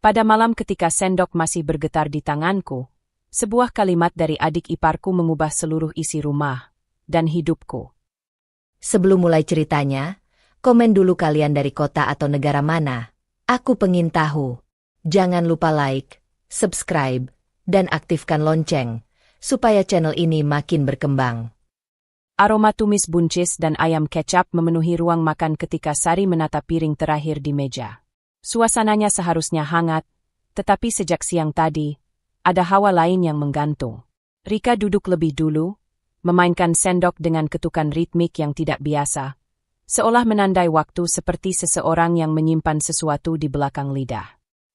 Pada malam ketika sendok masih bergetar di tanganku, sebuah kalimat dari adik iparku mengubah seluruh isi rumah dan hidupku. Sebelum mulai ceritanya, komen dulu kalian dari kota atau negara mana. Aku pengen tahu. Jangan lupa like, subscribe, dan aktifkan lonceng, supaya channel ini makin berkembang. Aroma tumis buncis dan ayam kecap memenuhi ruang makan ketika Sari menata piring terakhir di meja. Suasananya seharusnya hangat, tetapi sejak siang tadi, ada hawa lain yang menggantung. Rika duduk lebih dulu, memainkan sendok dengan ketukan ritmik yang tidak biasa, seolah menandai waktu seperti seseorang yang menyimpan sesuatu di belakang lidah.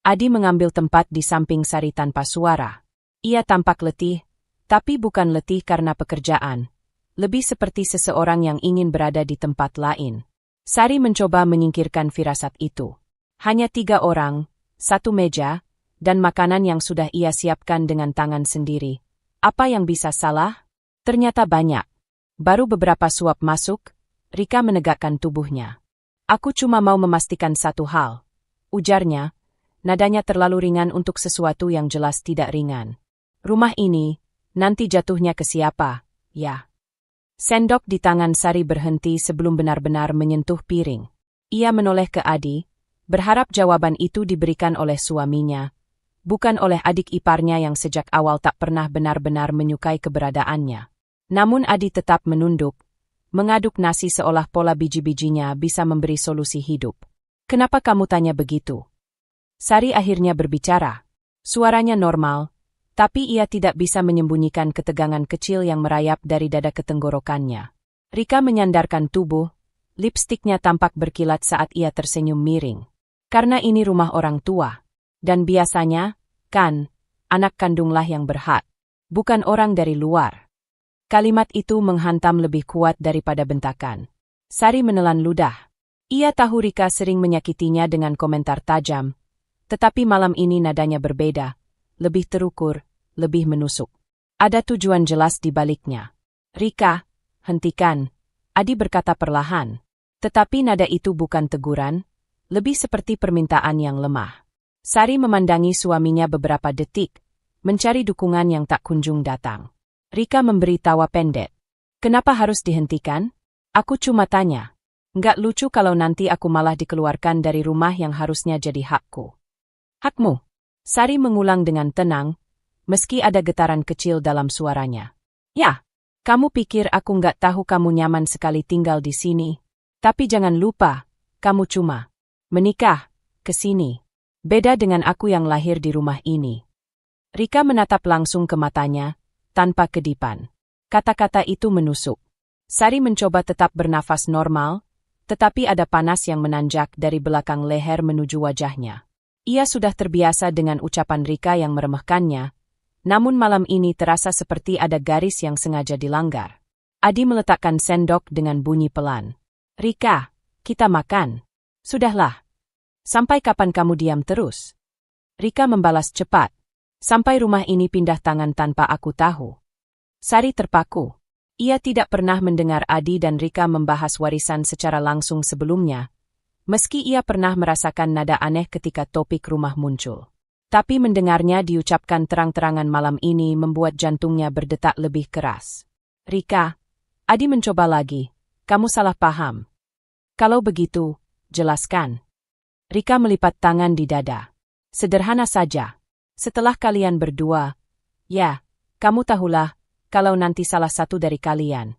Adi mengambil tempat di samping Sari tanpa suara. Ia tampak letih, tapi bukan letih karena pekerjaan. Lebih seperti seseorang yang ingin berada di tempat lain. Sari mencoba menyingkirkan firasat itu. Hanya 3 orang, 1 meja, dan makanan yang sudah ia siapkan dengan tangan sendiri. Apa yang bisa salah? Ternyata banyak. Baru beberapa suap masuk, Rika menegakkan tubuhnya. Aku cuma mau memastikan satu hal, ujarnya. Nadanya terlalu ringan untuk sesuatu yang jelas tidak ringan. Rumah ini, nanti jatuhnya ke siapa, ya? Sendok di tangan Sari berhenti sebelum benar-benar menyentuh piring. Ia menoleh ke Adi, berharap jawaban itu diberikan oleh suaminya, bukan oleh adik iparnya yang sejak awal tak pernah benar-benar menyukai keberadaannya. Namun Adi tetap menunduk, mengaduk nasi seolah pola biji-bijinya bisa memberi solusi hidup. Kenapa kamu tanya begitu? Sari akhirnya berbicara. Suaranya normal, tapi ia tidak bisa menyembunyikan ketegangan kecil yang merayap dari dada ke tenggorokannya. Rika menyandarkan tubuh, lipstiknya tampak berkilat saat ia tersenyum miring. Karena ini rumah orang tua. Dan biasanya, kan, anak kandunglah yang berhak, bukan orang dari luar. Kalimat itu menghantam lebih kuat daripada bentakan. Sari menelan ludah. Ia tahu Rika sering menyakitinya dengan komentar tajam, tetapi malam ini nadanya berbeda, lebih terukur, lebih menusuk. Ada tujuan jelas di baliknya. Rika, hentikan, Adi berkata perlahan. Tetapi nada itu bukan teguran, lebih seperti permintaan yang lemah. Sari memandangi suaminya beberapa detik, mencari dukungan yang tak kunjung datang. Rika memberi tawa pendek. Kenapa harus dihentikan? Aku cuma tanya. Nggak lucu kalau nanti aku malah dikeluarkan dari rumah yang harusnya jadi hakku. Hakmu? Sari mengulang dengan tenang, meski ada getaran kecil dalam suaranya. Ya, kamu pikir aku nggak tahu kamu nyaman sekali tinggal di sini. Tapi jangan lupa, kamu cuma menikah ke sini. Beda dengan aku yang lahir di rumah ini. Rika menatap langsung ke matanya, tanpa kedipan. Kata-kata itu menusuk. Sari mencoba tetap bernafas normal, tetapi ada panas yang menanjak dari belakang leher menuju wajahnya. Ia sudah terbiasa dengan ucapan Rika yang meremehkannya, namun malam ini terasa seperti ada garis yang sengaja dilanggar. Adi meletakkan sendok dengan bunyi pelan. Rika, kita makan. Sudahlah. Sampai kapan kamu diam terus? Rika membalas cepat. Sampai rumah ini pindah tangan tanpa aku tahu. Sari terpaku. Ia tidak pernah mendengar Adi dan Rika membahas warisan secara langsung sebelumnya, meski ia pernah merasakan nada aneh ketika topik rumah muncul. Tapi mendengarnya diucapkan terang-terangan malam ini membuat jantungnya berdetak lebih keras. Rika, Adi mencoba lagi, kamu salah paham. Kalau begitu, jelaskan. Rika melipat tangan di dada. Sederhana saja. Setelah kalian berdua, ya, kamu tahulah, kalau nanti salah satu dari kalian.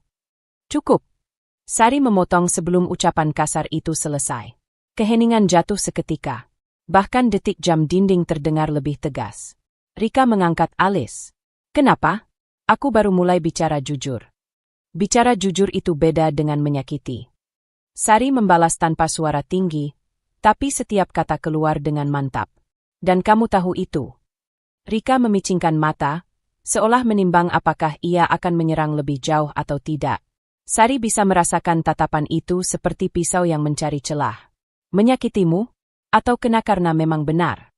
Cukup. Sari memotong sebelum ucapan kasar itu selesai. Keheningan jatuh seketika. Bahkan detik jam dinding terdengar lebih tegas. Rika mengangkat alis. Kenapa? Aku baru mulai bicara jujur. Bicara jujur itu beda dengan menyakiti. Sari membalas tanpa suara tinggi, tapi setiap kata keluar dengan mantap. Dan kamu tahu itu. Rika memicingkan mata, seolah menimbang apakah ia akan menyerang lebih jauh atau tidak. Sari bisa merasakan tatapan itu seperti pisau yang mencari celah. Menyakitimu? Atau kena karena memang benar?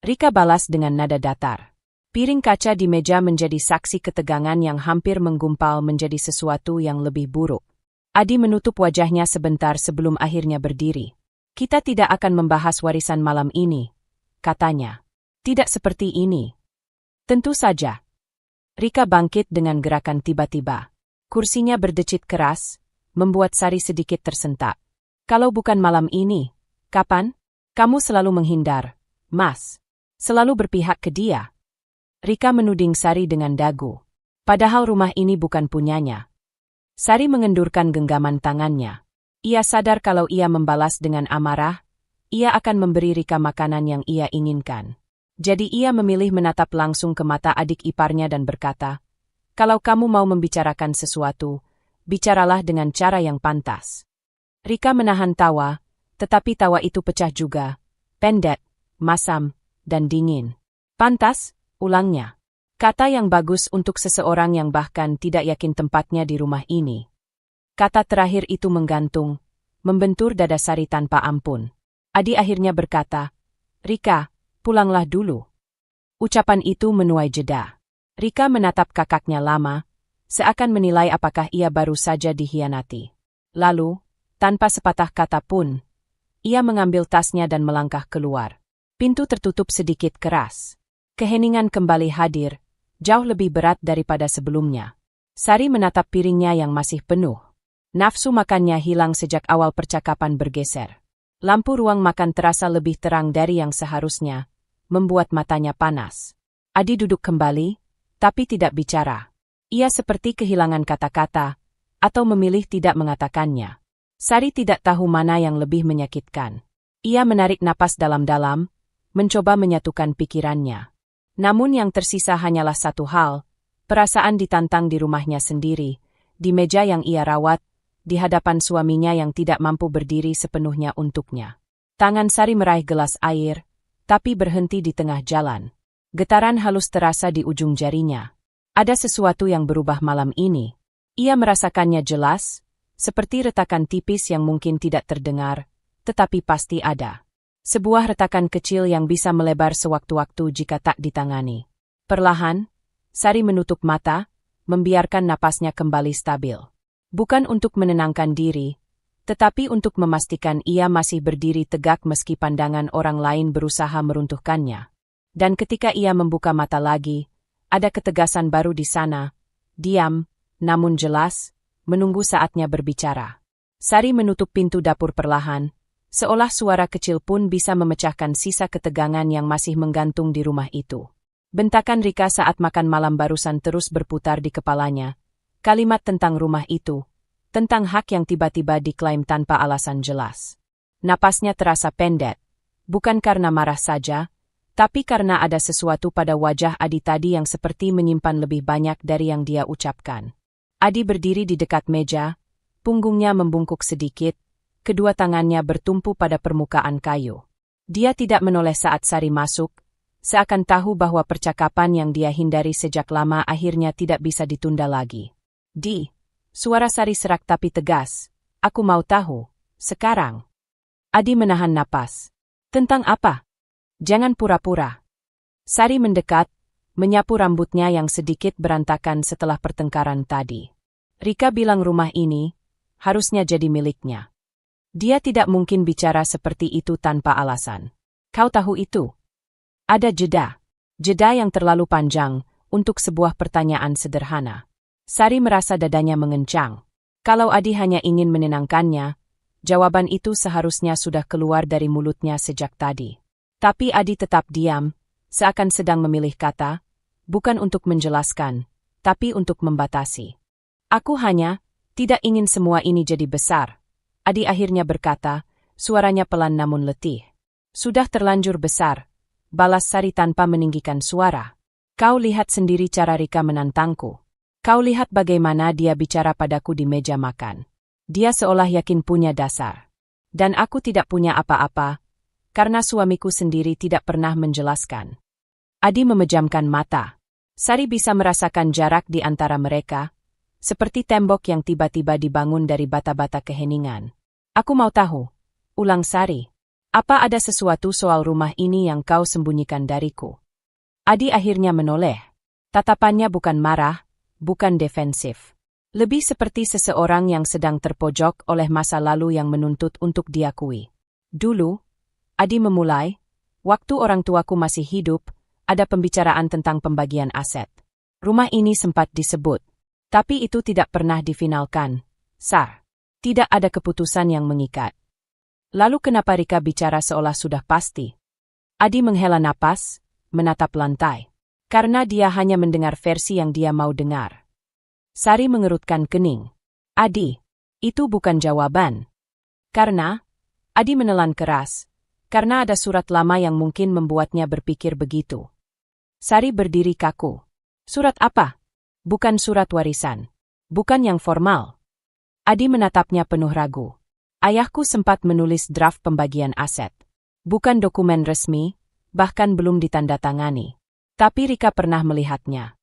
Rika balas dengan nada datar. Piring kaca di meja menjadi saksi ketegangan yang hampir menggumpal menjadi sesuatu yang lebih buruk. Adi menutup wajahnya sebentar sebelum akhirnya berdiri. Kita tidak akan membahas warisan malam ini. katanya. Tidak seperti ini. Tentu saja. Rika bangkit dengan gerakan tiba-tiba. Kursinya berdecit keras, membuat Sari sedikit tersentak. Kalau bukan malam ini, kapan? Kamu selalu menghindar, Mas. Selalu berpihak ke dia. Rika menuding Sari dengan dagu. Padahal rumah ini bukan punyanya. Sari mengendurkan genggaman tangannya. Ia sadar kalau ia membalas dengan amarah, ia akan memberi Rika makanan yang ia inginkan. Jadi ia memilih menatap langsung ke mata adik iparnya dan berkata, "Kalau kamu mau membicarakan sesuatu, bicaralah dengan cara yang pantas." Rika menahan tawa, tetapi tawa itu pecah juga, pendek, masam, dan dingin. "Pantas," ulangnya. Kata yang bagus untuk seseorang yang bahkan tidak yakin tempatnya di rumah ini. Kata terakhir itu menggantung, membentur dada Sari tanpa ampun. Adi akhirnya berkata, "Rika, pulanglah dulu." Ucapan itu menuai jeda. Rika menatap kakaknya lama, seakan menilai apakah ia baru saja dikhianati. Lalu, tanpa sepatah kata pun, ia mengambil tasnya dan melangkah keluar. Pintu tertutup sedikit keras. Keheningan kembali hadir, jauh lebih berat daripada sebelumnya. Sari menatap piringnya yang masih penuh. Nafsu makannya hilang sejak awal percakapan bergeser. Lampu ruang makan terasa lebih terang dari yang seharusnya, membuat matanya panas. Adi duduk kembali, tapi tidak bicara. Ia seperti kehilangan kata-kata, atau memilih tidak mengatakannya. Sari tidak tahu mana yang lebih menyakitkan. Ia menarik napas dalam-dalam, mencoba menyatukan pikirannya. Namun yang tersisa hanyalah satu hal, perasaan ditantang di rumahnya sendiri, di meja yang ia rawat, di hadapan suaminya yang tidak mampu berdiri sepenuhnya untuknya. Tangan Sari meraih gelas air, tapi berhenti di tengah jalan. Getaran halus terasa di ujung jarinya. Ada sesuatu yang berubah malam ini. Ia merasakannya jelas, seperti retakan tipis yang mungkin tidak terdengar, tetapi pasti ada. Sebuah retakan kecil yang bisa melebar sewaktu-waktu jika tak ditangani. Perlahan, Sari menutup mata, membiarkan napasnya kembali stabil. Bukan untuk menenangkan diri, tetapi untuk memastikan ia masih berdiri tegak meski pandangan orang lain berusaha meruntuhkannya. Dan ketika ia membuka mata lagi, ada ketegasan baru di sana, diam, namun jelas, menunggu saatnya berbicara. Sari menutup pintu dapur perlahan, seolah suara kecil pun bisa memecahkan sisa ketegangan yang masih menggantung di rumah itu. Bentakan Rika saat makan malam barusan terus berputar di kepalanya. Kalimat tentang rumah itu, tentang hak yang tiba-tiba diklaim tanpa alasan jelas. Napasnya terasa pendek, bukan karena marah saja, tapi karena ada sesuatu pada wajah Adi tadi yang seperti menyimpan lebih banyak dari yang dia ucapkan. Adi berdiri di dekat meja, punggungnya membungkuk sedikit, kedua tangannya bertumpu pada permukaan kayu. Dia tidak menoleh saat Sari masuk, seakan tahu bahwa percakapan yang dia hindari sejak lama akhirnya tidak bisa ditunda lagi. Suara Sari serak tapi tegas, "Aku mau tahu, sekarang." Adi menahan napas. "Tentang apa? Jangan pura-pura." Sari mendekat, menyapu rambutnya yang sedikit berantakan setelah pertengkaran tadi. Rika bilang rumah ini harusnya jadi miliknya. Dia tidak mungkin bicara seperti itu tanpa alasan. Kau tahu itu? Ada jeda. Jeda yang terlalu panjang untuk sebuah pertanyaan sederhana. Sari merasa dadanya mengencang. Kalau Adi hanya ingin menenangkannya, jawaban itu seharusnya sudah keluar dari mulutnya sejak tadi. Tapi Adi tetap diam, seakan sedang memilih kata, bukan untuk menjelaskan, tapi untuk membatasi. "Aku hanya tidak ingin semua ini jadi besar." Adi akhirnya berkata, suaranya pelan namun letih. "Sudah terlanjur besar," balas Sari tanpa meninggikan suara. "Kau lihat sendiri cara Rika menantangku. Kau lihat bagaimana dia bicara padaku di meja makan. Dia seolah yakin punya dasar. Dan aku tidak punya apa-apa, karena suamiku sendiri tidak pernah menjelaskan." Adi memejamkan mata. Sari bisa merasakan jarak di antara mereka, seperti tembok yang tiba-tiba dibangun dari bata-bata keheningan. "Aku mau tahu," ulang Sari. "Apa ada sesuatu soal rumah ini yang kau sembunyikan dariku?" Adi akhirnya menoleh. Tatapannya bukan marah, bukan defensif. Lebih seperti seseorang yang sedang terpojok oleh masa lalu yang menuntut untuk diakui. "Dulu," Adi memulai, Waktu orang tuaku masih hidup, ada pembicaraan tentang pembagian aset. Rumah ini sempat disebut. Tapi itu tidak pernah difinalkan, Sar. Tidak ada keputusan yang mengikat. Lalu kenapa Rika bicara seolah sudah pasti? Adi menghela napas, menatap lantai. Karena dia hanya mendengar versi yang dia mau dengar. Sari mengerutkan kening. Adi, itu bukan jawaban. Karena, Adi menelan keras, karena ada surat lama yang mungkin membuatnya berpikir begitu. Sari berdiri kaku. Surat apa? Bukan surat warisan. Bukan yang formal. Adi menatapnya penuh ragu. Ayahku sempat menulis draft pembagian aset. Bukan dokumen resmi, bahkan belum ditandatangani. Tapi Rika pernah melihatnya.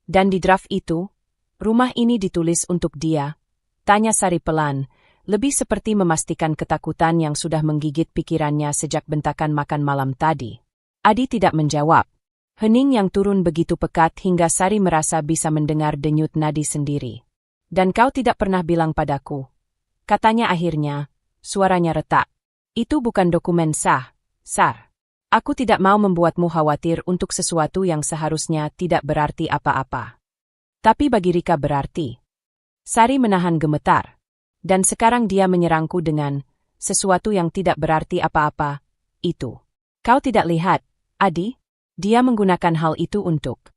Dan di draft itu, rumah ini ditulis untuk dia, tanya Sari pelan, lebih seperti memastikan ketakutan yang sudah menggigit pikirannya sejak bentakan makan malam tadi. Adi tidak menjawab. Hening yang turun begitu pekat hingga Sari merasa bisa mendengar denyut nadi sendiri. Dan kau tidak pernah bilang padaku. Katanya akhirnya, suaranya retak. Itu bukan dokumen sah, Sar. Aku tidak mau membuatmu khawatir untuk sesuatu yang seharusnya tidak berarti apa-apa. Tapi bagi Rika berarti. Sari menahan gemetar. Dan sekarang dia menyerangku dengan sesuatu yang tidak berarti apa-apa, itu. Kau tidak lihat, Adi? Dia menggunakan hal itu untuk.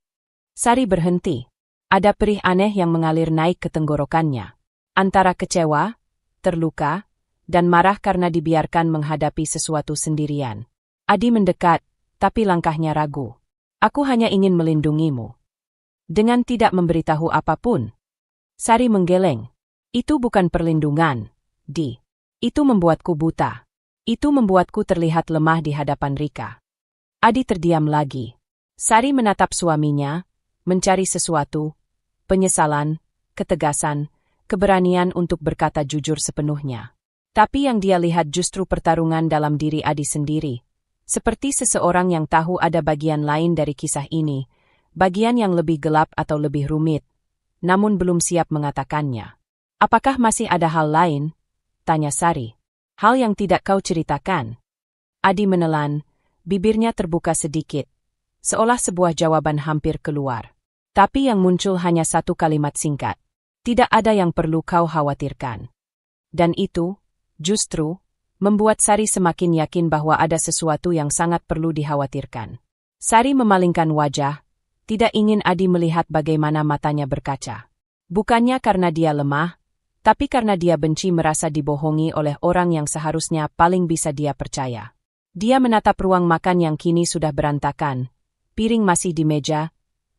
Sari berhenti. Ada perih aneh yang mengalir naik ke tenggorokannya. Antara kecewa, terluka, dan marah karena dibiarkan menghadapi sesuatu sendirian. Adi mendekat, tapi langkahnya ragu. Aku hanya ingin melindungimu. Dengan tidak memberitahu apapun. Sari menggeleng. Itu bukan perlindungan, Di. Itu membuatku buta. Itu membuatku terlihat lemah di hadapan Rika. Adi terdiam lagi. Sari menatap suaminya, mencari sesuatu, penyesalan, ketegasan, keberanian untuk berkata jujur sepenuhnya. Tapi yang dia lihat justru pertarungan dalam diri Adi sendiri. Seperti seseorang yang tahu ada bagian lain dari kisah ini, bagian yang lebih gelap atau lebih rumit, namun belum siap mengatakannya. Apakah masih ada hal lain? Tanya Sari. Hal yang tidak kau ceritakan. Adi menelan. Bibirnya terbuka sedikit, seolah sebuah jawaban hampir keluar. Tapi yang muncul hanya satu kalimat singkat. Tidak ada yang perlu kau khawatirkan. Dan itu, justru, membuat Sari semakin yakin bahwa ada sesuatu yang sangat perlu dikhawatirkan. Sari memalingkan wajah, tidak ingin Adi melihat bagaimana matanya berkaca. Bukannya karena dia lemah, tapi karena dia benci merasa dibohongi oleh orang yang seharusnya paling bisa dia percaya. Dia menatap ruang makan yang kini sudah berantakan, piring masih di meja,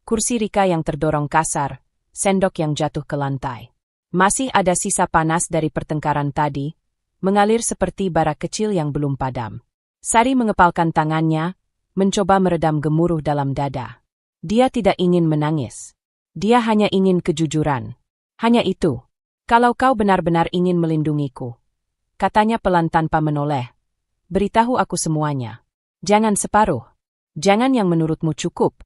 kursi Rika yang terdorong kasar, sendok yang jatuh ke lantai. Masih ada sisa panas dari pertengkaran tadi, mengalir seperti bara kecil yang belum padam. Sari mengepalkan tangannya, mencoba meredam gemuruh dalam dada. Dia tidak ingin menangis. Dia hanya ingin kejujuran. Hanya itu. Kalau kau benar-benar ingin melindungiku, katanya pelan tanpa menoleh. Beritahu aku semuanya. Jangan separuh. Jangan yang menurutmu cukup.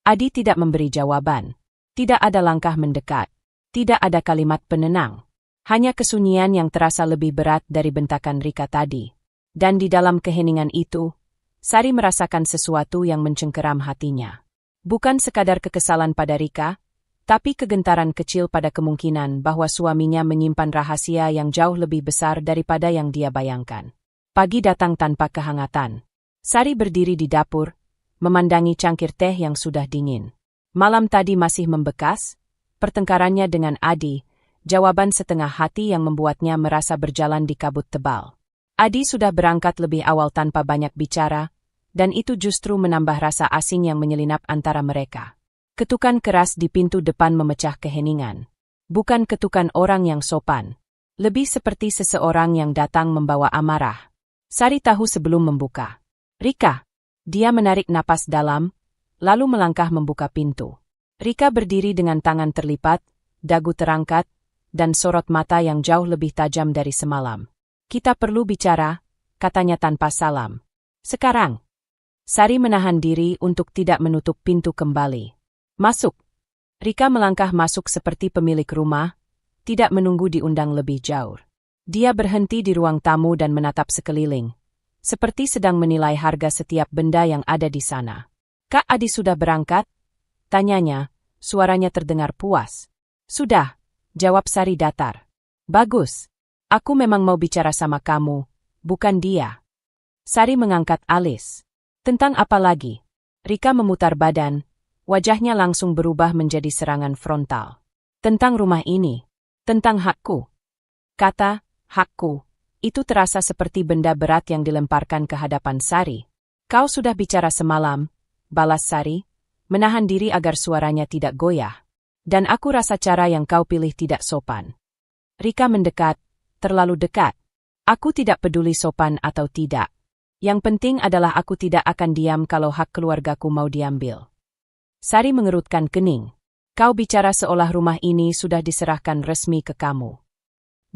Adi tidak memberi jawaban. Tidak ada langkah mendekat. Tidak ada kalimat penenang. Hanya kesunyian yang terasa lebih berat dari bentakan Rika tadi. Dan di dalam keheningan itu, Sari merasakan sesuatu yang mencengkeram hatinya. Bukan sekadar kekesalan pada Rika, tapi kegentaran kecil pada kemungkinan bahwa suaminya menyimpan rahasia yang jauh lebih besar daripada yang dia bayangkan. Pagi datang tanpa kehangatan. Sari berdiri di dapur, memandangi cangkir teh yang sudah dingin. Malam tadi masih membekas, pertengkarannya dengan Adi, jawaban setengah hati yang membuatnya merasa berjalan di kabut tebal. Adi sudah berangkat lebih awal tanpa banyak bicara, dan itu justru menambah rasa asing yang menyelinap antara mereka. Ketukan keras di pintu depan memecah keheningan. Bukan ketukan orang yang sopan. Lebih seperti seseorang yang datang membawa amarah. Sari tahu sebelum membuka. Rika. Dia menarik napas dalam, lalu melangkah membuka pintu. Rika berdiri dengan tangan terlipat, dagu terangkat, dan sorot mata yang jauh lebih tajam dari semalam. Kita perlu bicara, katanya tanpa salam. Sekarang. Sari menahan diri untuk tidak menutup pintu kembali. Masuk. Rika melangkah masuk seperti pemilik rumah, tidak menunggu diundang lebih jauh. Dia berhenti di ruang tamu dan menatap sekeliling, seperti sedang menilai harga setiap benda yang ada di sana. Kak Adi sudah berangkat? Tanyanya, suaranya terdengar puas. Sudah, jawab Sari datar. Bagus. Aku memang mau bicara sama kamu, bukan dia. Sari mengangkat alis. Tentang apa lagi? Rika memutar badan, wajahnya langsung berubah menjadi serangan frontal. Tentang rumah ini. Tentang hakku. Kata, hakku, itu terasa seperti benda berat yang dilemparkan ke hadapan Sari. Kau sudah bicara semalam, balas Sari, menahan diri agar suaranya tidak goyah. Dan aku rasa cara yang kau pilih tidak sopan. Rika mendekat, terlalu dekat. Aku tidak peduli sopan atau tidak. Yang penting adalah aku tidak akan diam kalau hak keluargaku mau diambil. Sari mengerutkan kening. Kau bicara seolah rumah ini sudah diserahkan resmi ke kamu.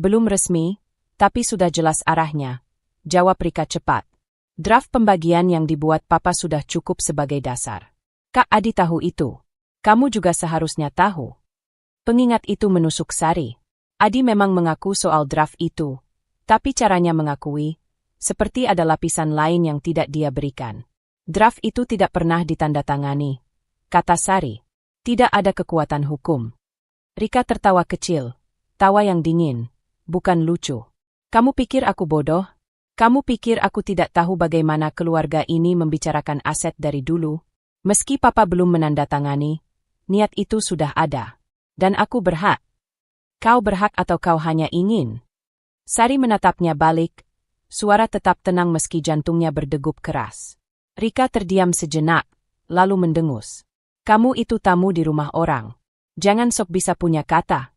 Belum resmi, tapi sudah jelas arahnya, jawab Rika cepat. Draft pembagian yang dibuat Papa sudah cukup sebagai dasar. Kak Adi tahu itu. Kamu juga seharusnya tahu. Pengingat itu menusuk Sari. Adi memang mengaku soal draft itu, tapi caranya mengakui, seperti ada lapisan lain yang tidak dia berikan. Draft itu tidak pernah ditandatangani, kata Sari. Tidak ada kekuatan hukum. Rika tertawa kecil, tawa yang dingin, bukan lucu. Kamu pikir aku bodoh? Kamu pikir aku tidak tahu bagaimana keluarga ini membicarakan aset dari dulu? Meski Papa belum menandatangani, niat itu sudah ada. Dan aku berhak. Kau berhak atau kau hanya ingin? Sari menatapnya balik, suara tetap tenang meski jantungnya berdegup keras. Rika terdiam sejenak, lalu mendengus. Kamu itu tamu di rumah orang. Jangan sok bisa punya kata.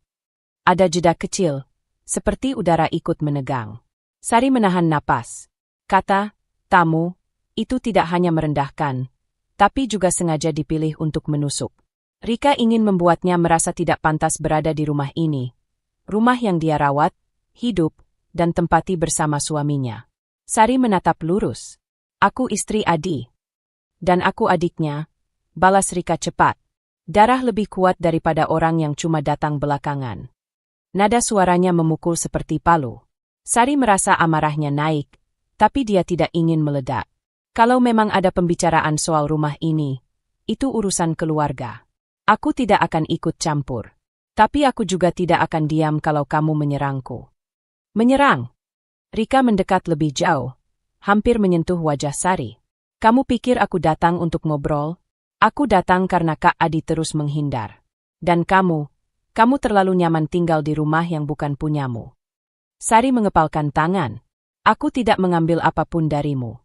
Ada jeda kecil, seperti udara ikut menegang. Sari menahan napas. Kata, tamu, itu tidak hanya merendahkan, tapi juga sengaja dipilih untuk menusuk. Rika ingin membuatnya merasa tidak pantas berada di rumah ini. Rumah yang dia rawat, hidup, dan tempati bersama suaminya. Sari menatap lurus. Aku istri Adi. Dan aku adiknya, balas Rika cepat. Darah lebih kuat daripada orang yang cuma datang belakangan. Nada suaranya memukul seperti palu. Sari merasa amarahnya naik, tapi dia tidak ingin meledak. Kalau memang ada pembicaraan soal rumah ini, itu urusan keluarga. Aku tidak akan ikut campur. Tapi aku juga tidak akan diam kalau kamu menyerangku. Menyerang? Rika mendekat lebih jauh, hampir menyentuh wajah Sari. Kamu pikir aku datang untuk ngobrol? Aku datang karena Kak Adi terus menghindar. Dan kamu terlalu nyaman tinggal di rumah yang bukan punyamu. Sari mengepalkan tangan. Aku tidak mengambil apapun darimu.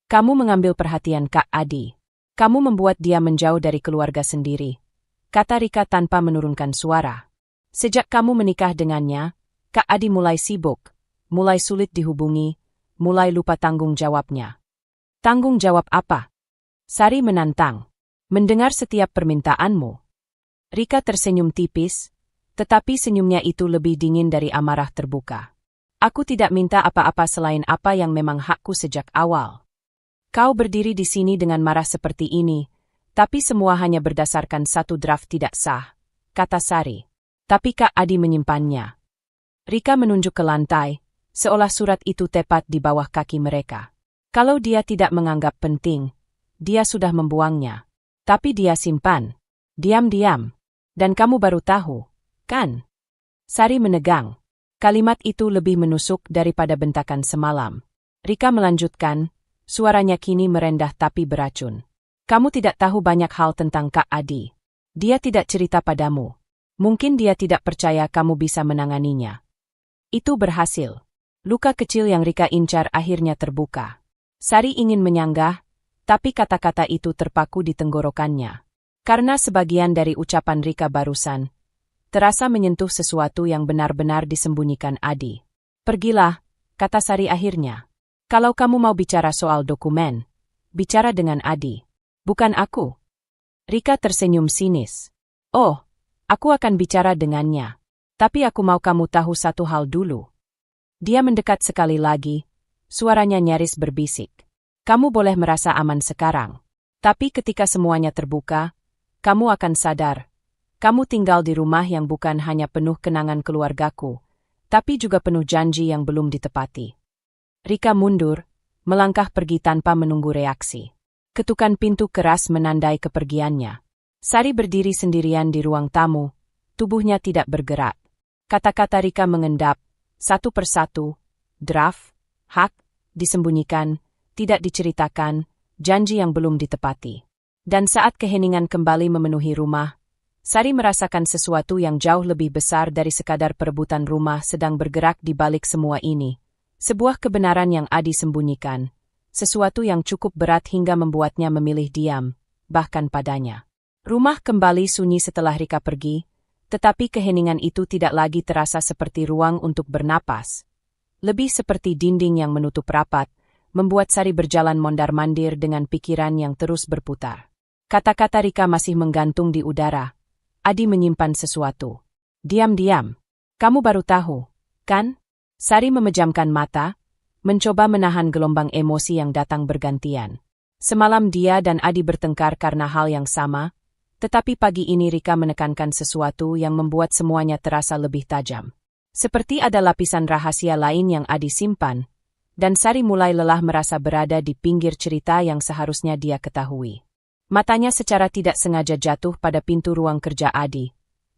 Kamu mengambil perhatian Kak Adi. Kamu membuat dia menjauh dari keluarga sendiri, kata Rika tanpa menurunkan suara. Sejak kamu menikah dengannya, Kak Adi mulai sibuk, mulai sulit dihubungi, mulai lupa tanggung jawabnya. Tanggung jawab apa? Sari menantang. Mendengar setiap permintaanmu. Rika tersenyum tipis, tetapi senyumnya itu lebih dingin dari amarah terbuka. Aku tidak minta apa-apa selain apa yang memang hakku sejak awal. Kau berdiri di sini dengan marah seperti ini, tapi semua hanya berdasarkan satu draft tidak sah, kata Sari. Tapi Kak Adi menyimpannya. Rika menunjuk ke lantai, seolah surat itu tepat di bawah kaki mereka. Kalau dia tidak menganggap penting, dia sudah membuangnya. Tapi dia simpan. Diam-diam. Dan kamu baru tahu, kan? Sari menegang. Kalimat itu lebih menusuk daripada bentakan semalam. Rika melanjutkan, suaranya kini merendah tapi beracun. Kamu tidak tahu banyak hal tentang Kak Adi. Dia tidak cerita padamu. Mungkin dia tidak percaya kamu bisa menanganinya. Itu berhasil. Luka kecil yang Rika incar akhirnya terbuka. Sari ingin menyanggah, tapi kata-kata itu terpaku di tenggorokannya. Karena sebagian dari ucapan Rika barusan, terasa menyentuh sesuatu yang benar-benar disembunyikan Adi. Pergilah, kata Sari akhirnya. Kalau kamu mau bicara soal dokumen, bicara dengan Adi. Bukan aku. Rika tersenyum sinis. Oh, aku akan bicara dengannya. Tapi aku mau kamu tahu satu hal dulu. Dia mendekat sekali lagi, suaranya nyaris berbisik. Kamu boleh merasa aman sekarang. Tapi ketika semuanya terbuka, kamu akan sadar. Kamu tinggal di rumah yang bukan hanya penuh kenangan keluargaku, tapi juga penuh janji yang belum ditepati. Rika mundur, melangkah pergi tanpa menunggu reaksi. Ketukan pintu keras menandai kepergiannya. Sari berdiri sendirian di ruang tamu, tubuhnya tidak bergerak. Kata-kata Rika mengendap, satu persatu, draft, hak, disembunyikan, tidak diceritakan, janji yang belum ditepati. Dan saat keheningan kembali memenuhi rumah, Sari merasakan sesuatu yang jauh lebih besar dari sekadar perebutan rumah sedang bergerak di balik semua ini. Sebuah kebenaran yang Adi sembunyikan, sesuatu yang cukup berat hingga membuatnya memilih diam, bahkan padanya. Rumah kembali sunyi setelah Rika pergi, tetapi keheningan itu tidak lagi terasa seperti ruang untuk bernapas. Lebih seperti dinding yang menutup rapat, membuat Sari berjalan mondar-mandir dengan pikiran yang terus berputar. Kata-kata Rika masih menggantung di udara. Adi menyimpan sesuatu. Diam-diam. Kamu baru tahu, kan? Sari memejamkan mata, mencoba menahan gelombang emosi yang datang bergantian. Semalam dia dan Adi bertengkar karena hal yang sama, tetapi pagi ini Rika menekankan sesuatu yang membuat semuanya terasa lebih tajam. Seperti ada lapisan rahasia lain yang Adi simpan, dan Sari mulai lelah merasa berada di pinggir cerita yang seharusnya dia ketahui. Matanya secara tidak sengaja jatuh pada pintu ruang kerja Adi.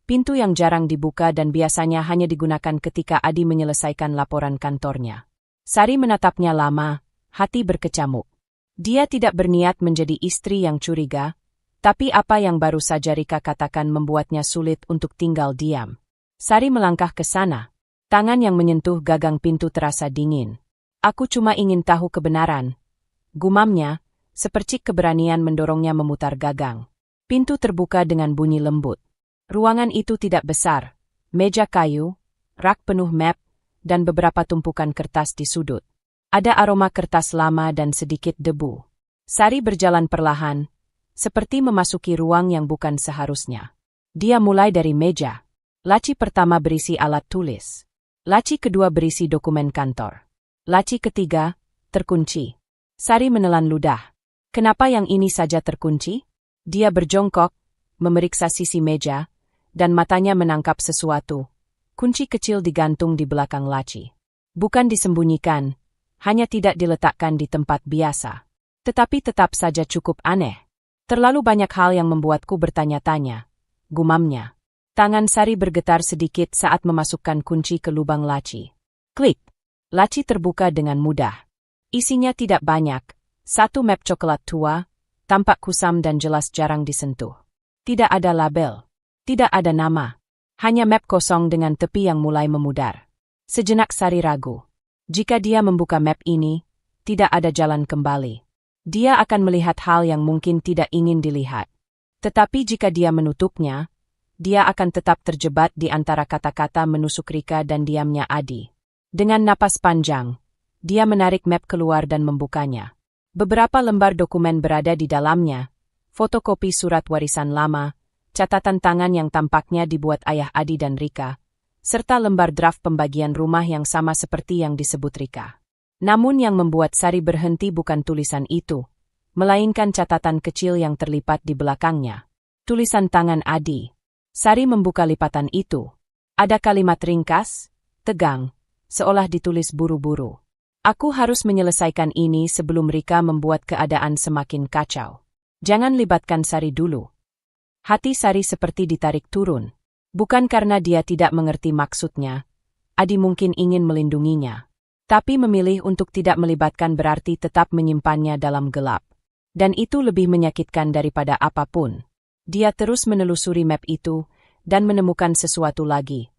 Pintu yang jarang dibuka dan biasanya hanya digunakan ketika Adi menyelesaikan laporan kantornya. Sari menatapnya lama, hati berkecamuk. Dia tidak berniat menjadi istri yang curiga, tapi apa yang baru saja Rika katakan membuatnya sulit untuk tinggal diam. Sari melangkah ke sana. Tangan yang menyentuh gagang pintu terasa dingin. Aku cuma ingin tahu kebenaran. Gumamnya, sepercik keberanian mendorongnya memutar gagang. Pintu terbuka dengan bunyi lembut. Ruangan itu tidak besar. Meja kayu, rak penuh map, dan beberapa tumpukan kertas di sudut. Ada aroma kertas lama dan sedikit debu. Sari berjalan perlahan, seperti memasuki ruang yang bukan seharusnya. Dia mulai dari meja. Laci pertama berisi alat tulis. Laci kedua berisi dokumen kantor. Laci ketiga, terkunci. Sari menelan ludah. Kenapa yang ini saja terkunci? Dia berjongkok, memeriksa sisi meja, dan matanya menangkap sesuatu. Kunci kecil digantung di belakang laci. Bukan disembunyikan, hanya tidak diletakkan di tempat biasa. Tetapi tetap saja cukup aneh. Terlalu banyak hal yang membuatku bertanya-tanya. Gumamnya. Tangan Sari bergetar sedikit saat memasukkan kunci ke lubang laci. Klik. Laci terbuka dengan mudah. Isinya tidak banyak. Satu map coklat tua, tampak kusam dan jelas jarang disentuh. Tidak ada label. Tidak ada nama. Hanya map kosong dengan tepi yang mulai memudar. Sejenak Sari ragu. Jika dia membuka map ini, tidak ada jalan kembali. Dia akan melihat hal yang mungkin tidak ingin dilihat. Tetapi jika dia menutupnya, dia akan tetap terjebak di antara kata-kata menusuk Rika dan diamnya Adi. Dengan napas panjang, dia menarik map keluar dan membukanya. Beberapa lembar dokumen berada di dalamnya, fotokopi surat warisan lama, catatan tangan yang tampaknya dibuat ayah Adi dan Rika, serta lembar draft pembagian rumah yang sama seperti yang disebut Rika. Namun yang membuat Sari berhenti bukan tulisan itu, melainkan catatan kecil yang terlipat di belakangnya. Tulisan tangan Adi. Sari membuka lipatan itu. Ada kalimat ringkas, tegang, seolah ditulis buru-buru. Aku harus menyelesaikan ini sebelum Rika membuat keadaan semakin kacau. Jangan libatkan Sari dulu. Hati Sari seperti ditarik turun. Bukan karena dia tidak mengerti maksudnya. Adi mungkin ingin melindunginya. Tapi memilih untuk tidak melibatkan berarti tetap menyimpannya dalam gelap. Dan itu lebih menyakitkan daripada apapun. Dia terus menelusuri map itu dan menemukan sesuatu lagi.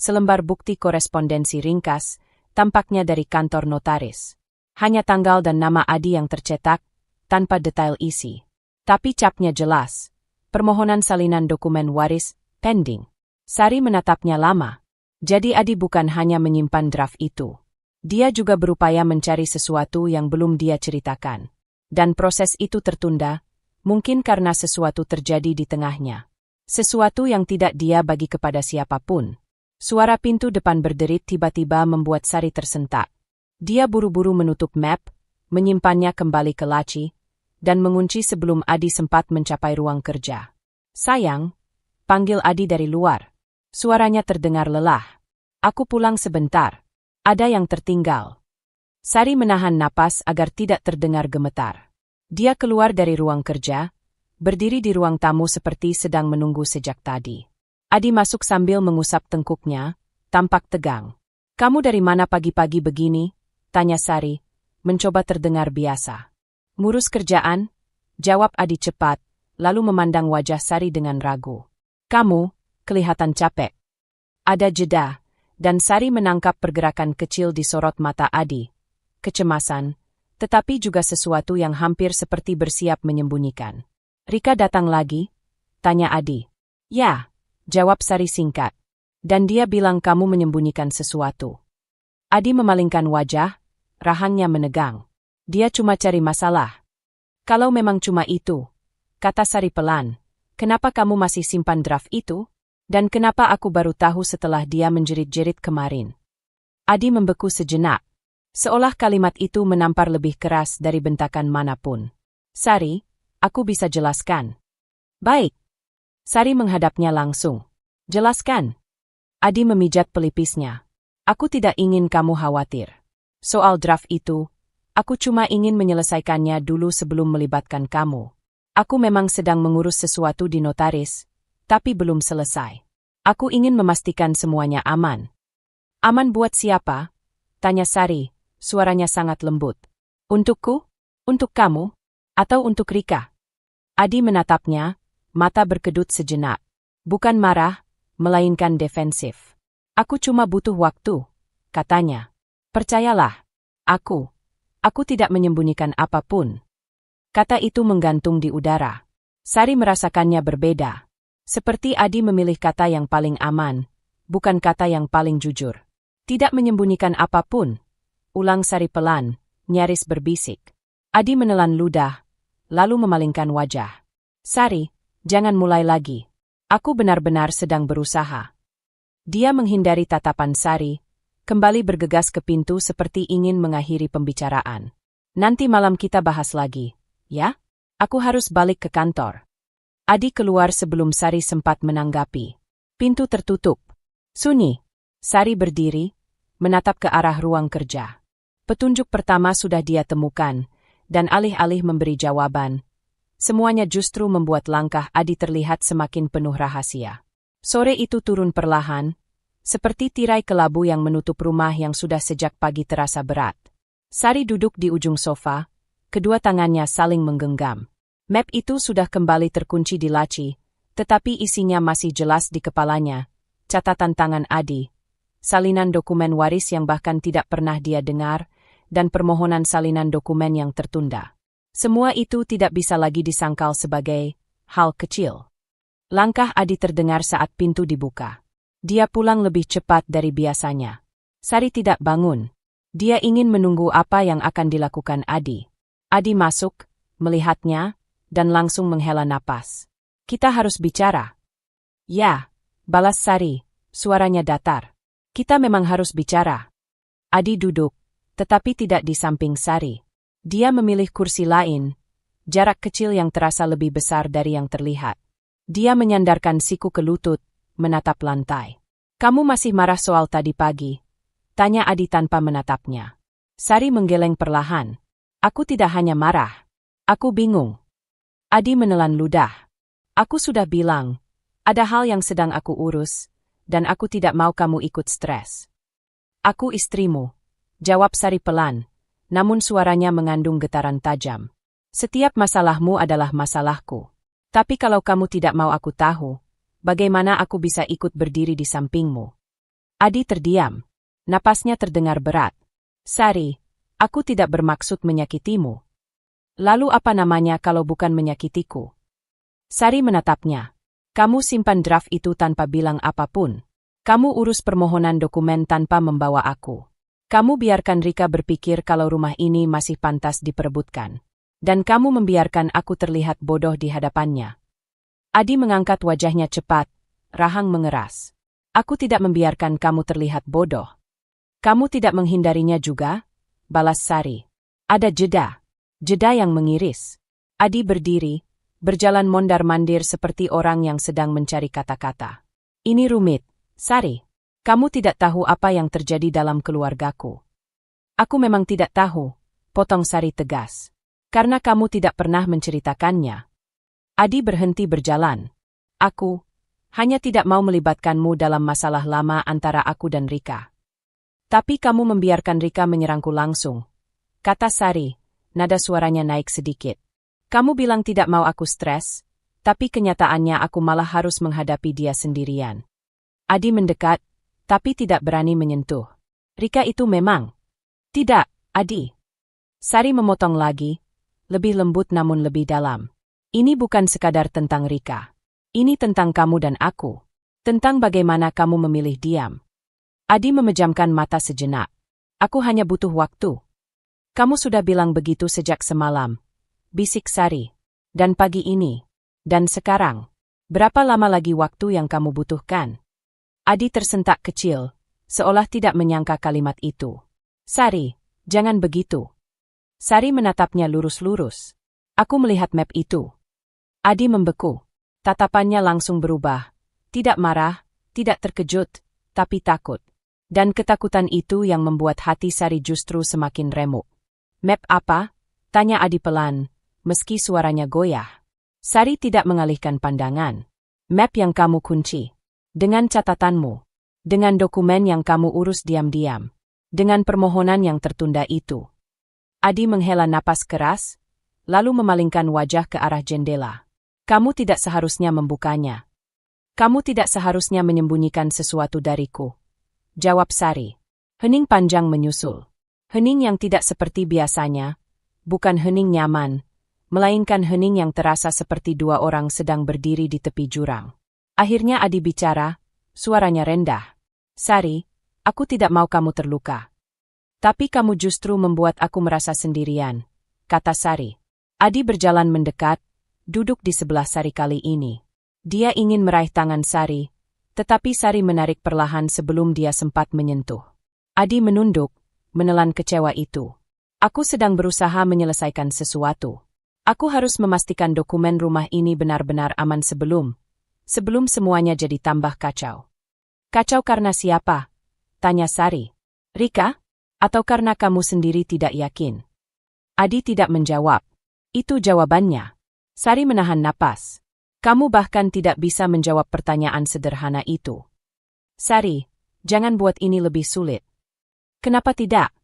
Selembar bukti korespondensi ringkas, tampaknya dari kantor notaris. Hanya tanggal dan nama Adi yang tercetak, tanpa detail isi. Tapi capnya jelas. Permohonan salinan dokumen waris, pending. Sari menatapnya lama. Jadi Adi bukan hanya menyimpan draft itu. Dia juga berupaya mencari sesuatu yang belum dia ceritakan. Dan proses itu tertunda, mungkin karena sesuatu terjadi di tengahnya. Sesuatu yang tidak dia bagi kepada siapapun. Suara pintu depan berderit tiba-tiba membuat Sari tersentak. Dia buru-buru menutup map, menyimpannya kembali ke laci, dan mengunci sebelum Adi sempat mencapai ruang kerja. Sayang, panggil Adi dari luar. Suaranya terdengar lelah. Aku pulang sebentar. Ada yang tertinggal. Sari menahan napas agar tidak terdengar gemetar. Dia keluar dari ruang kerja, berdiri di ruang tamu seperti sedang menunggu sejak tadi. Adi masuk sambil mengusap tengkuknya, tampak tegang. "Kamu dari mana pagi-pagi begini?" tanya Sari, mencoba terdengar biasa. "Ngurus kerjaan?" jawab Adi cepat, lalu memandang wajah Sari dengan ragu. "Kamu kelihatan capek." Ada jeda, dan Sari menangkap pergerakan kecil di sorot mata Adi. Kecemasan, tetapi juga sesuatu yang hampir seperti bersiap menyembunyikan. "Rika datang lagi?" tanya Adi. "Ya," jawab Sari singkat. "Dan dia bilang kamu menyembunyikan sesuatu." Adi memalingkan wajah, rahangnya menegang. "Dia cuma cari masalah." "Kalau memang cuma itu," kata Sari pelan, "kenapa kamu masih simpan draft itu? Dan kenapa aku baru tahu setelah dia menjerit-jerit kemarin?" Adi membeku sejenak, seolah kalimat itu menampar lebih keras dari bentakan manapun. "Sari, aku bisa jelaskan." "Baik." Sari menghadapnya langsung. "Jelaskan." Adi memijat pelipisnya. "Aku tidak ingin kamu khawatir. Soal draft itu, aku cuma ingin menyelesaikannya dulu sebelum melibatkan kamu. Aku memang sedang mengurus sesuatu di notaris, tapi belum selesai. Aku ingin memastikan semuanya aman." "Aman buat siapa?" tanya Sari, suaranya sangat lembut. "Untukku? Untuk kamu? Atau untuk Rika?" Adi menatapnya, mata berkedut sejenak. Bukan marah, melainkan defensif. "Aku cuma butuh waktu," katanya. "Percayalah, aku tidak menyembunyikan apapun." Kata itu menggantung di udara. Sari merasakannya berbeda. Seperti Adi memilih kata yang paling aman, bukan kata yang paling jujur. "Tidak menyembunyikan apapun," ulang Sari pelan, nyaris berbisik. Adi menelan ludah, lalu memalingkan wajah. "Sari, jangan mulai lagi. Aku benar-benar sedang berusaha." Dia menghindari tatapan Sari, kembali bergegas ke pintu seperti ingin mengakhiri pembicaraan. "Nanti malam kita bahas lagi, ya? Aku harus balik ke kantor." Adi keluar sebelum Sari sempat menanggapi. Pintu tertutup. Sunyi. Sari berdiri, menatap ke arah ruang kerja. Petunjuk pertama sudah dia temukan, dan alih-alih memberi jawaban, semuanya justru membuat langkah Adi terlihat semakin penuh rahasia. Sore itu turun perlahan, seperti tirai kelabu yang menutup rumah yang sudah sejak pagi terasa berat. Sari duduk di ujung sofa, kedua tangannya saling menggenggam. Map itu sudah kembali terkunci di laci, tetapi isinya masih jelas di kepalanya. Catatan tangan Adi, salinan dokumen waris yang bahkan tidak pernah dia dengar, dan permohonan salinan dokumen yang tertunda. Semua itu tidak bisa lagi disangkal sebagai hal kecil. Langkah Adi terdengar saat pintu dibuka. Dia pulang lebih cepat dari biasanya. Sari tidak bangun. Dia ingin menunggu apa yang akan dilakukan Adi. Adi masuk, melihatnya, dan langsung menghela napas. "Kita harus bicara." "Ya," balas Sari, suaranya datar. "Kita memang harus bicara." Adi duduk, tetapi tidak di samping Sari. Dia memilih kursi lain, jarak kecil yang terasa lebih besar dari yang terlihat. Dia menyandarkan siku ke lutut, menatap lantai. "Kamu masih marah soal tadi pagi?" tanya Adi tanpa menatapnya. Sari menggeleng perlahan. "Aku tidak hanya marah. Aku bingung." Adi menelan ludah. "Aku sudah bilang, ada hal yang sedang aku urus, dan aku tidak mau kamu ikut stres." "Aku istrimu," jawab Sari pelan, namun suaranya mengandung getaran tajam. "Setiap masalahmu adalah masalahku. Tapi kalau kamu tidak mau aku tahu, bagaimana aku bisa ikut berdiri di sampingmu?" Adi terdiam. Napasnya terdengar berat. "Sari, aku tidak bermaksud menyakitimu." "Lalu apa namanya kalau bukan menyakitiku?" Sari menatapnya. "Kamu simpan draft itu tanpa bilang apapun. Kamu urus permohonan dokumen tanpa membawa aku. Kamu biarkan Rika berpikir kalau rumah ini masih pantas diperebutkan. Dan kamu membiarkan aku terlihat bodoh di hadapannya." Adi mengangkat wajahnya cepat, rahang mengeras. "Aku tidak membiarkan kamu terlihat bodoh." "Kamu tidak menghindarinya juga?" balas Sari. Ada jeda. Jeda yang mengiris. Adi berdiri, berjalan mondar-mandir seperti orang yang sedang mencari kata-kata. "Ini rumit, Sari. Kamu tidak tahu apa yang terjadi dalam keluargaku." Aku memang tidak tahu, potong Sari tegas. Karena kamu tidak pernah menceritakannya. Adi berhenti berjalan. Aku hanya tidak mau melibatkanmu dalam masalah lama antara aku dan Rika. Tapi kamu membiarkan Rika menyerangku langsung, kata Sari, nada suaranya naik sedikit. Kamu bilang tidak mau aku stres, tapi kenyataannya aku malah harus menghadapi dia sendirian. Adi mendekat, tapi tidak berani menyentuh. Rika itu memang. Tidak, Adi. Sari memotong lagi, lebih lembut namun lebih dalam. Ini bukan sekadar tentang Rika. Ini tentang kamu dan aku. Tentang bagaimana kamu memilih diam. Adi memejamkan mata sejenak. Aku hanya butuh waktu. Kamu sudah bilang begitu sejak semalam, bisik Sari. Dan pagi ini. Dan sekarang. Berapa lama lagi waktu yang kamu butuhkan? Adi tersentak kecil, seolah tidak menyangka kalimat itu. Sari, jangan begitu. Sari menatapnya lurus-lurus. Aku melihat map itu. Adi membeku. Tatapannya langsung berubah. Tidak marah, tidak terkejut, tapi takut. Dan ketakutan itu yang membuat hati Sari justru semakin remuk. Map apa? Tanya Adi pelan, meski suaranya goyah. Sari tidak mengalihkan pandangan. Map yang kamu kunci. Dengan catatanmu. Dengan dokumen yang kamu urus diam-diam. Dengan permohonan yang tertunda itu. Adi menghela napas keras, lalu memalingkan wajah ke arah jendela. Kamu tidak seharusnya membukanya. Kamu tidak seharusnya menyembunyikan sesuatu dariku. Jawab Sari. Hening panjang menyusul. Hening yang tidak seperti biasanya, bukan hening nyaman, melainkan hening yang terasa seperti dua orang sedang berdiri di tepi jurang. Akhirnya Adi bicara, suaranya rendah. Sari, aku tidak mau kamu terluka. Tapi kamu justru membuat aku merasa sendirian, kata Sari. Adi berjalan mendekat, duduk di sebelah Sari kali ini. Dia ingin meraih tangan Sari, tetapi Sari menarik perlahan sebelum dia sempat menyentuh. Adi menunduk, menelan kecewa itu. Aku sedang berusaha menyelesaikan sesuatu. Aku harus memastikan dokumen rumah ini benar-benar aman sebelum semuanya jadi tambah kacau. Kacau karena siapa? Tanya Sari. Rika? Atau karena kamu sendiri tidak yakin? Adi tidak menjawab. Itu jawabannya. Sari menahan napas. Kamu bahkan tidak bisa menjawab pertanyaan sederhana itu. Sari, jangan buat ini lebih sulit. Kenapa tidak?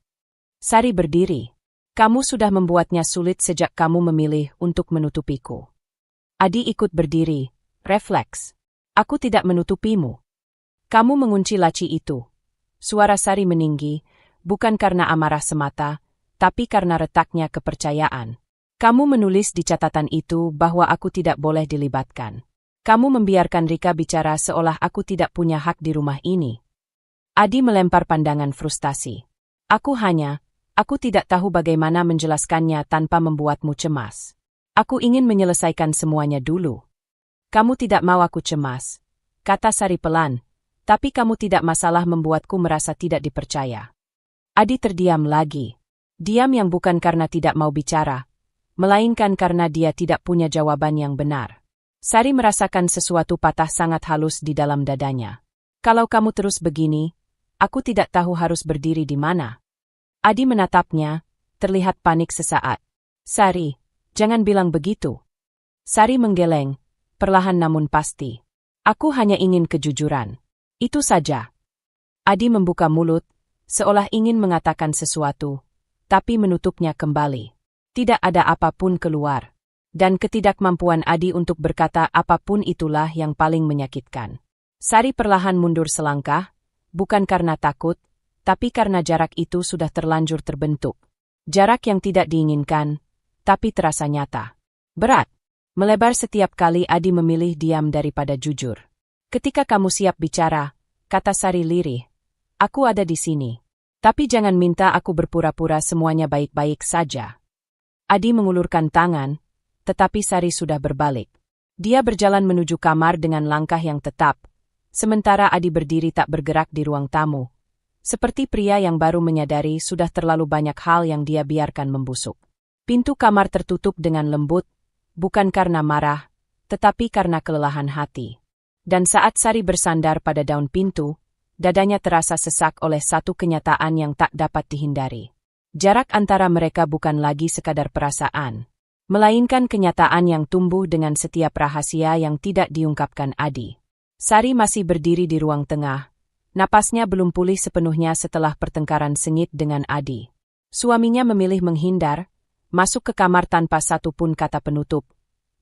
Sari berdiri. Kamu sudah membuatnya sulit sejak kamu memilih untuk menutupiku. Adi ikut berdiri, refleks. Aku tidak menutupimu. Kamu mengunci laci itu. Suara Sari meninggi, bukan karena amarah semata, tapi karena retaknya kepercayaan. Kamu menulis di catatan itu bahwa aku tidak boleh dilibatkan. Kamu membiarkan Rika bicara seolah aku tidak punya hak di rumah ini. Adi melempar pandangan frustasi. Aku tidak tahu bagaimana menjelaskannya tanpa membuatmu cemas. Aku ingin menyelesaikan semuanya dulu. Kamu tidak mau aku cemas, kata Sari pelan, tapi kamu tidak masalah membuatku merasa tidak dipercaya. Adi terdiam lagi. Diam yang bukan karena tidak mau bicara, melainkan karena dia tidak punya jawaban yang benar. Sari merasakan sesuatu patah sangat halus di dalam dadanya. Kalau kamu terus begini, aku tidak tahu harus berdiri di mana. Adi menatapnya, terlihat panik sesaat. Sari, jangan bilang begitu. Sari menggeleng, perlahan namun pasti. Aku hanya ingin kejujuran. Itu saja. Adi membuka mulut, seolah ingin mengatakan sesuatu, tapi menutupnya kembali. Tidak ada apapun keluar. Dan ketidakmampuan Adi untuk berkata apapun itulah yang paling menyakitkan. Sari perlahan mundur selangkah, bukan karena takut, tapi karena jarak itu sudah terlanjur terbentuk. Jarak yang tidak diinginkan, tapi terasa nyata. Berat. Melebar setiap kali Adi memilih diam daripada jujur. Ketika kamu siap bicara, kata Sari lirih, aku ada di sini. Tapi jangan minta aku berpura-pura semuanya baik-baik saja. Adi mengulurkan tangan, tetapi Sari sudah berbalik. Dia berjalan menuju kamar dengan langkah yang tetap, sementara Adi berdiri tak bergerak di ruang tamu. Seperti pria yang baru menyadari sudah terlalu banyak hal yang dia biarkan membusuk. Pintu kamar tertutup dengan lembut, bukan karena marah, tetapi karena kelelahan hati. Dan saat Sari bersandar pada daun pintu, dadanya terasa sesak oleh satu kenyataan yang tak dapat dihindari. Jarak antara mereka bukan lagi sekadar perasaan, melainkan kenyataan yang tumbuh dengan setiap rahasia yang tidak diungkapkan Adi. Sari masih berdiri di ruang tengah. Napasnya belum pulih sepenuhnya setelah pertengkaran sengit dengan Adi. Suaminya memilih menghindar, masuk ke kamar tanpa satu pun kata penutup,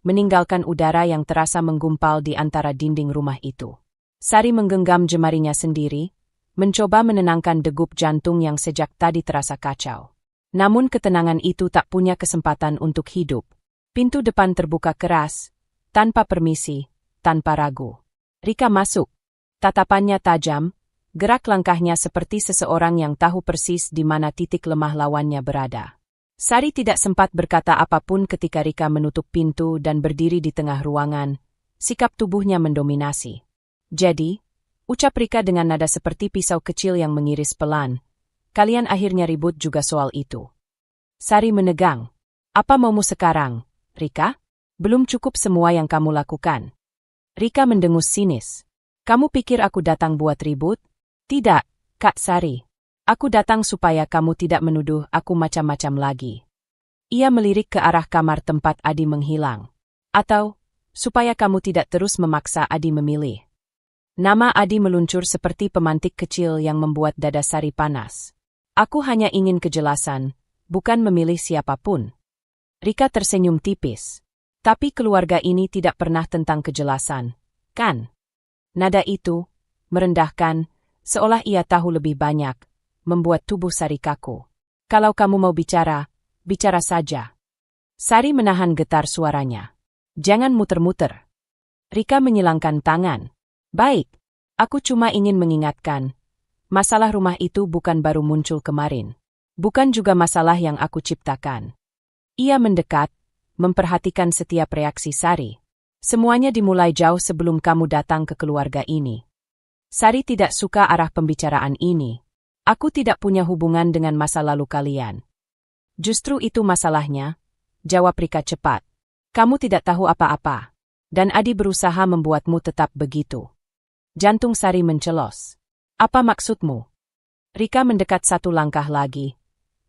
meninggalkan udara yang terasa menggumpal di antara dinding rumah itu. Sari menggenggam jemarinya sendiri, mencoba menenangkan degup jantung yang sejak tadi terasa kacau. Namun ketenangan itu tak punya kesempatan untuk hidup. Pintu depan terbuka keras, tanpa permisi, tanpa ragu. Rika masuk. Tatapannya tajam, gerak langkahnya seperti seseorang yang tahu persis di mana titik lemah lawannya berada. Sari tidak sempat berkata apapun ketika Rika menutup pintu dan berdiri di tengah ruangan. Sikap tubuhnya mendominasi. Jadi, ucap Rika dengan nada seperti pisau kecil yang mengiris pelan. Kalian akhirnya ribut juga soal itu. Sari menegang. Apa maumu sekarang, Rika? Belum cukup semua yang kamu lakukan. Rika mendengus sinis. Kamu pikir aku datang buat ribut? Tidak, Kak Sari. Aku datang supaya kamu tidak menuduh aku macam-macam lagi. Ia melirik ke arah kamar tempat Adi menghilang. Atau, supaya kamu tidak terus memaksa Adi memilih. Nama Adi meluncur seperti pemantik kecil yang membuat dada Sari panas. Aku hanya ingin kejelasan, bukan memilih siapapun. Rika tersenyum tipis. Tapi keluarga ini tidak pernah tentang kejelasan, kan? Nada itu, merendahkan, seolah ia tahu lebih banyak, membuat tubuh Sari kaku. Kalau kamu mau bicara, bicara saja. Sari menahan getar suaranya. Jangan muter-muter. Rika menyilangkan tangan. Baik, aku cuma ingin mengingatkan. Masalah rumah itu bukan baru muncul kemarin. Bukan juga masalah yang aku ciptakan. Ia mendekat, memperhatikan setiap reaksi Sari. Semuanya dimulai jauh sebelum kamu datang ke keluarga ini. Sari tidak suka arah pembicaraan ini. Aku tidak punya hubungan dengan masa lalu kalian. Justru itu masalahnya, jawab Rika cepat. Kamu tidak tahu apa-apa. Dan Adi berusaha membuatmu tetap begitu. Jantung Sari mencelos. Apa maksudmu? Rika mendekat satu langkah lagi.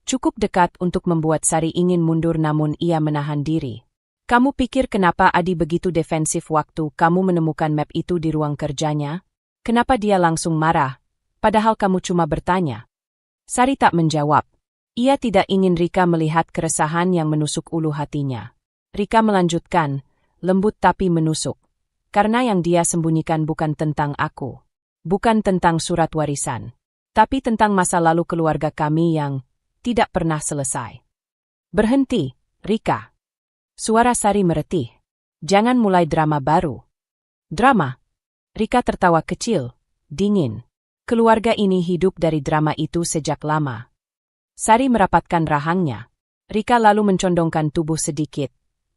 Cukup dekat untuk membuat Sari ingin mundur namun ia menahan diri. Kamu pikir kenapa Adi begitu defensif waktu kamu menemukan map itu di ruang kerjanya? Kenapa dia langsung marah, padahal kamu cuma bertanya? Sari tak menjawab. Ia tidak ingin Rika melihat keresahan yang menusuk ulu hatinya. Rika melanjutkan, lembut tapi menusuk. Karena yang dia sembunyikan bukan tentang aku. Bukan tentang surat warisan. Tapi tentang masa lalu keluarga kami yang tidak pernah selesai. Berhenti, Rika. Suara Sari meretih. Jangan mulai drama baru. Drama? Rika tertawa kecil, dingin. Keluarga ini hidup dari drama itu sejak lama. Sari merapatkan rahangnya. Rika lalu mencondongkan tubuh sedikit.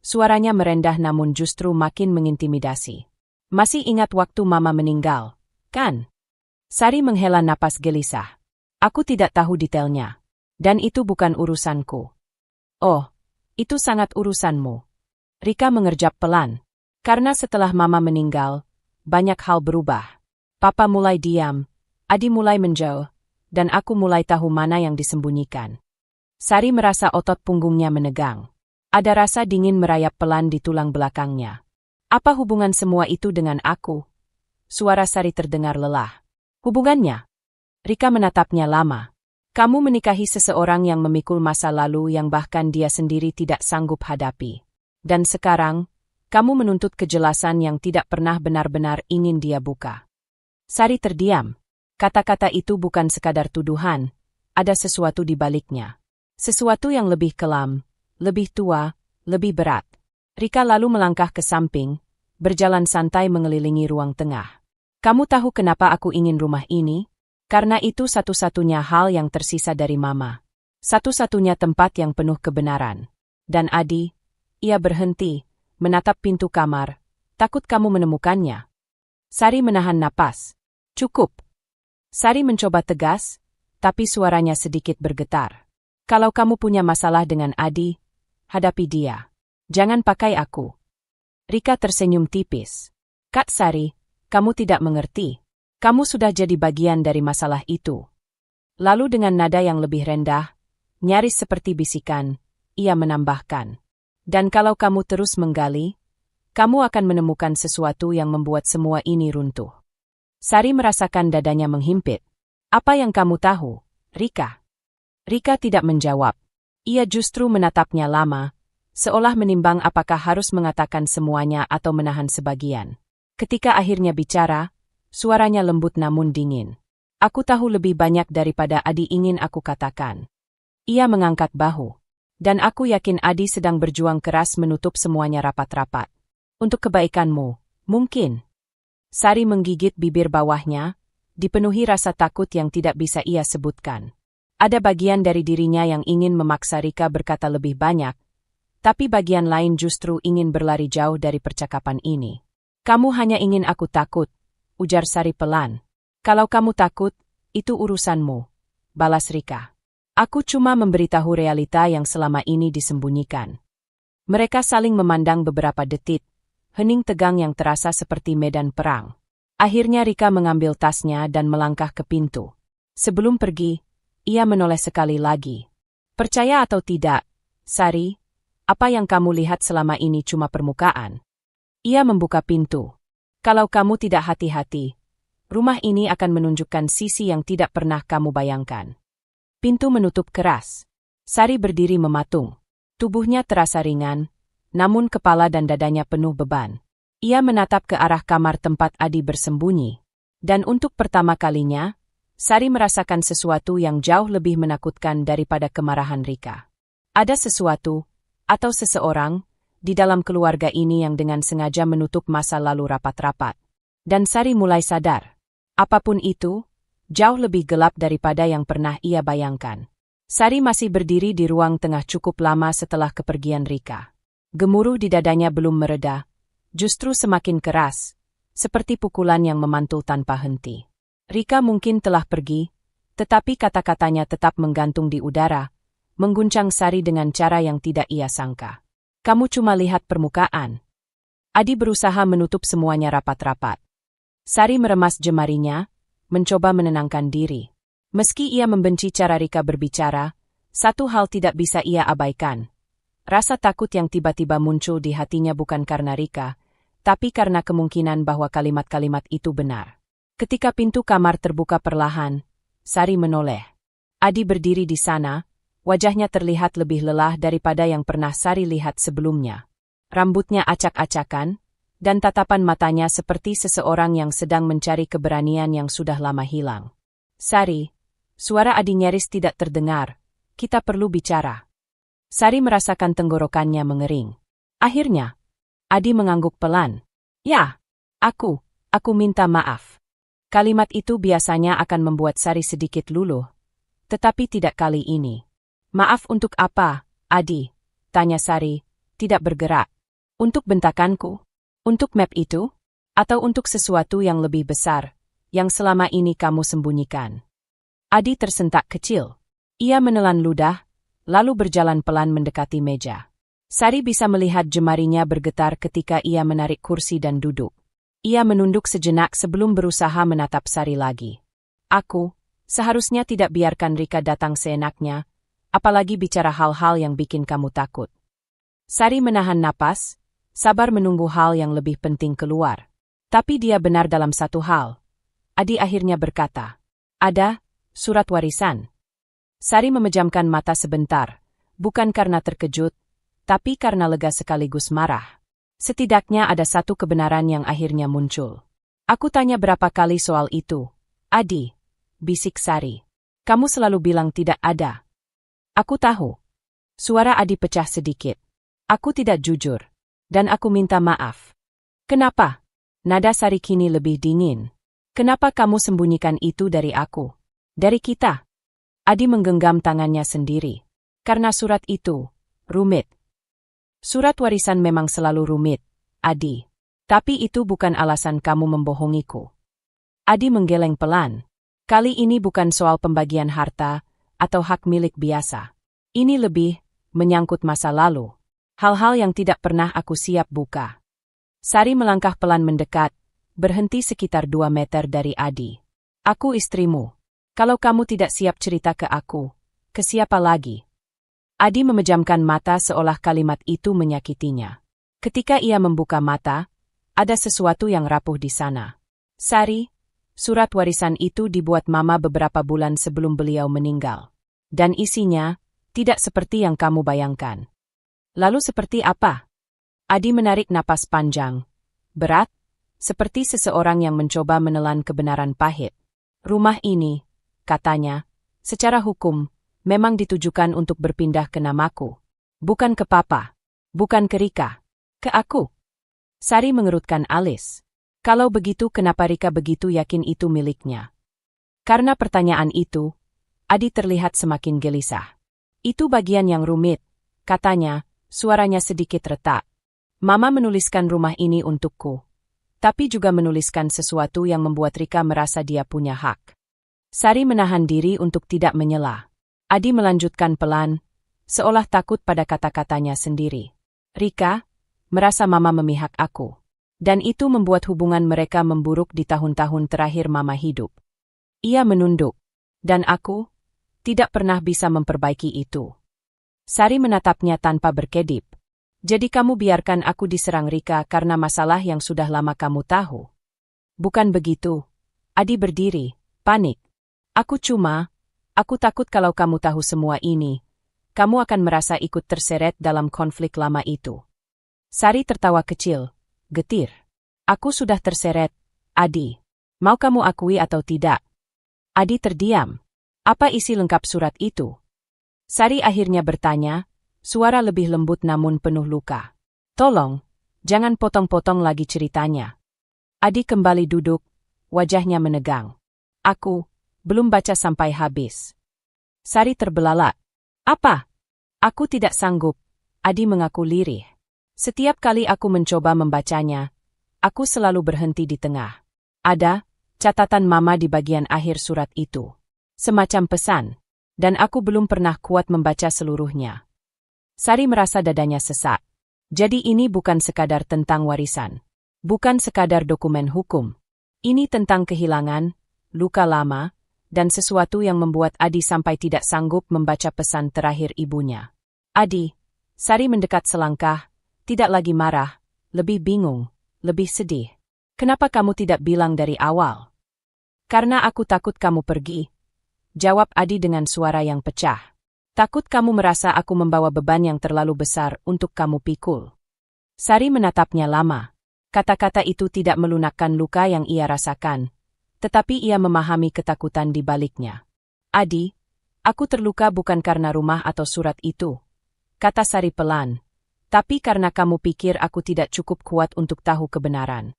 Suaranya merendah namun justru makin mengintimidasi. Masih ingat waktu Mama meninggal, kan? Sari menghela napas gelisah. Aku tidak tahu detailnya. Dan itu bukan urusanku. Oh, itu sangat urusanmu. Rika mengerjap pelan. Karena setelah Mama meninggal, banyak hal berubah. Papa mulai diam, Adi mulai menjauh, dan aku mulai tahu mana yang disembunyikan. Sari merasa otot punggungnya menegang. Ada rasa dingin merayap pelan di tulang belakangnya. Apa hubungan semua itu dengan aku? Suara Sari terdengar lelah. Hubungannya? Rika menatapnya lama. Kamu menikahi seseorang yang memikul masa lalu yang bahkan dia sendiri tidak sanggup hadapi. Dan sekarang, kamu menuntut kejelasan yang tidak pernah benar-benar ingin dia buka. Sari terdiam. Kata-kata itu bukan sekadar tuduhan, ada sesuatu di baliknya. Sesuatu yang lebih kelam, lebih tua, lebih berat. Rika lalu melangkah ke samping, berjalan santai mengelilingi ruang tengah. Kamu tahu kenapa aku ingin rumah ini? Karena itu satu-satunya hal yang tersisa dari Mama. Satu-satunya tempat yang penuh kebenaran. Dan Adi, ia berhenti, menatap pintu kamar. Takut kamu menemukannya. Sari menahan napas. Cukup. Sari mencoba tegas, tapi suaranya sedikit bergetar. Kalau kamu punya masalah dengan Adi, hadapi dia. Jangan pakai aku. Rika tersenyum tipis. Kak Sari, kamu tidak mengerti. Kamu sudah jadi bagian dari masalah itu. Lalu dengan nada yang lebih rendah, Nyaris seperti bisikan, ia menambahkan. Dan kalau kamu terus menggali, kamu akan menemukan sesuatu yang membuat semua ini runtuh. Sari merasakan dadanya menghimpit. Apa yang kamu tahu, Rika? Rika tidak menjawab. Ia justru menatapnya lama, seolah menimbang apakah harus mengatakan semuanya atau menahan sebagian. Ketika akhirnya bicara, suaranya lembut namun dingin. Aku tahu lebih banyak daripada Adi ingin aku katakan. Ia mengangkat bahu. Dan aku yakin Adi sedang berjuang keras menutup semuanya rapat-rapat. Untuk kebaikanmu, mungkin. Sari menggigit bibir bawahnya, dipenuhi rasa takut yang tidak bisa ia sebutkan. Ada bagian dari dirinya yang ingin memaksa Rika berkata lebih banyak, tapi bagian lain justru ingin berlari jauh dari percakapan ini. Kamu hanya ingin aku takut, ujar Sari pelan. Kalau kamu takut, itu urusanmu, balas Rika. Aku cuma memberitahu realita yang selama ini disembunyikan. Mereka saling memandang beberapa detik, hening tegang yang terasa seperti medan perang. Akhirnya Rika mengambil tasnya dan melangkah ke pintu. Sebelum pergi, ia menoleh sekali lagi. Percaya atau tidak, Sari, apa yang kamu lihat selama ini cuma permukaan. Ia membuka pintu. Kalau kamu tidak hati-hati, rumah ini akan menunjukkan sisi yang tidak pernah kamu bayangkan. Pintu menutup keras. Sari berdiri mematung. Tubuhnya terasa ringan, namun kepala dan dadanya penuh beban. Ia menatap ke arah kamar tempat Adi bersembunyi. Dan untuk pertama kalinya, Sari merasakan sesuatu yang jauh lebih menakutkan daripada kemarahan Rika. Ada sesuatu, atau seseorang, di dalam keluarga ini yang dengan sengaja menutup masa lalu rapat-rapat. Dan Sari mulai sadar. Apapun itu, jauh lebih gelap daripada yang pernah ia bayangkan. Sari masih berdiri di ruang tengah cukup lama setelah kepergian Rika. Gemuruh di dadanya belum mereda, justru semakin keras, seperti pukulan yang memantul tanpa henti. Rika mungkin telah pergi, tetapi kata-katanya tetap menggantung di udara, mengguncang Sari dengan cara yang tidak ia sangka. Kamu cuma lihat permukaan. Adi berusaha menutup semuanya rapat-rapat. Sari meremas jemarinya, mencoba menenangkan diri. Meski ia membenci cara Rika berbicara, satu hal tidak bisa ia abaikan. Rasa takut yang tiba-tiba muncul di hatinya bukan karena Rika, tapi karena kemungkinan bahwa kalimat-kalimat itu benar. Ketika pintu kamar terbuka perlahan, Sari menoleh. Adi berdiri di sana, wajahnya terlihat lebih lelah daripada yang pernah Sari lihat sebelumnya. Rambutnya acak-acakan, dan tatapan matanya seperti seseorang yang sedang mencari keberanian yang sudah lama hilang. Sari, suara Adi nyaris tidak terdengar, kita perlu bicara. Sari merasakan tenggorokannya mengering. Akhirnya, Adi mengangguk pelan. Ya, aku minta maaf. Kalimat itu biasanya akan membuat Sari sedikit luluh, tetapi tidak kali ini. Maaf untuk apa, Adi? Tanya Sari, tidak bergerak. Untuk bentakanku? Untuk map itu? Atau untuk sesuatu yang lebih besar, yang selama ini kamu sembunyikan? Adi tersentak kecil. Ia menelan ludah, lalu berjalan pelan mendekati meja. Sari bisa melihat jemarinya bergetar ketika ia menarik kursi dan duduk. Ia menunduk sejenak sebelum berusaha menatap Sari lagi. Aku, seharusnya tidak biarkan Rika datang seenaknya, apalagi bicara hal-hal yang bikin kamu takut. Sari menahan napas, sabar menunggu hal yang lebih penting keluar. Tapi dia benar dalam satu hal. Adi akhirnya berkata, ada surat warisan. Sari memejamkan mata sebentar, bukan karena terkejut, tapi karena lega sekaligus marah. Setidaknya ada satu kebenaran yang akhirnya muncul. Aku tanya berapa kali soal itu, Adi, bisik Sari. Kamu selalu bilang tidak ada. Aku tahu. Suara Adi pecah sedikit. Aku tidak jujur. Dan aku minta maaf. Kenapa? Nada Sari kini lebih dingin. Kenapa kamu sembunyikan itu dari aku? Dari kita? Adi menggenggam tangannya sendiri. Karena surat itu rumit. Surat warisan memang selalu rumit, Adi. Tapi itu bukan alasan kamu membohongiku. Adi menggeleng pelan. Kali ini bukan soal pembagian harta atau hak milik biasa. Ini lebih menyangkut masa lalu. Hal-hal yang tidak pernah aku siap buka. Sari melangkah pelan mendekat, berhenti sekitar 2 meter dari Adi. Aku istrimu. Kalau kamu tidak siap cerita ke aku, ke siapa lagi? Adi memejamkan mata seolah kalimat itu menyakitinya. Ketika ia membuka mata, ada sesuatu yang rapuh di sana. Sari, surat warisan itu dibuat Mama beberapa bulan sebelum beliau meninggal. Dan isinya, tidak seperti yang kamu bayangkan. Lalu seperti apa? Adi menarik napas panjang. Berat, seperti seseorang yang mencoba menelan kebenaran pahit. Rumah ini, katanya, secara hukum, memang ditujukan untuk berpindah ke namaku. Bukan ke Papa. Bukan ke Rika. Ke aku. Sari mengerutkan alis. Kalau begitu kenapa Rika begitu yakin itu miliknya? Karena pertanyaan itu, Adi terlihat semakin gelisah. Itu bagian yang rumit, katanya, suaranya sedikit retak. Mama menuliskan rumah ini untukku. Tapi juga menuliskan sesuatu yang membuat Rika merasa dia punya hak. Sari menahan diri untuk tidak menyela. Adi melanjutkan pelan, seolah takut pada kata-katanya sendiri. Rika merasa Mama memihak aku. Dan itu membuat hubungan mereka memburuk di tahun-tahun terakhir Mama hidup. Ia menunduk. Dan aku tidak pernah bisa memperbaiki itu. Sari menatapnya tanpa berkedip. Jadi kamu biarkan aku diserang Rika karena masalah yang sudah lama kamu tahu. Bukan begitu. Adi berdiri, panik. Aku takut kalau kamu tahu semua ini, kamu akan merasa ikut terseret dalam konflik lama itu. Sari tertawa kecil, getir. Aku sudah terseret, Adi. Mau kamu akui atau tidak? Adi terdiam. Apa isi lengkap surat itu? Sari akhirnya bertanya, suara lebih lembut namun penuh luka. Tolong, jangan potong-potong lagi ceritanya. Adi kembali duduk, wajahnya menegang. Aku belum baca sampai habis. Sari terbelalak. Apa? Aku tidak sanggup, Adi mengaku lirih. Setiap kali aku mencoba membacanya, aku selalu berhenti di tengah. Ada catatan Mama di bagian akhir surat itu. Semacam pesan. Dan aku belum pernah kuat membaca seluruhnya. Sari merasa dadanya sesak. Jadi ini bukan sekadar tentang warisan. Bukan sekadar dokumen hukum. Ini tentang kehilangan, luka lama, dan sesuatu yang membuat Adi sampai tidak sanggup membaca pesan terakhir ibunya. Adi, Sari mendekat selangkah, tidak lagi marah, lebih bingung, lebih sedih. Kenapa kamu tidak bilang dari awal? Karena aku takut kamu pergi. Jawab Adi dengan suara yang pecah. Takut kamu merasa aku membawa beban yang terlalu besar untuk kamu pikul. Sari menatapnya lama. Kata-kata itu tidak melunakkan luka yang ia rasakan, tetapi ia memahami ketakutan di baliknya. Adi, aku terluka bukan karena rumah atau surat itu, kata Sari pelan, tapi karena kamu pikir aku tidak cukup kuat untuk tahu kebenaran.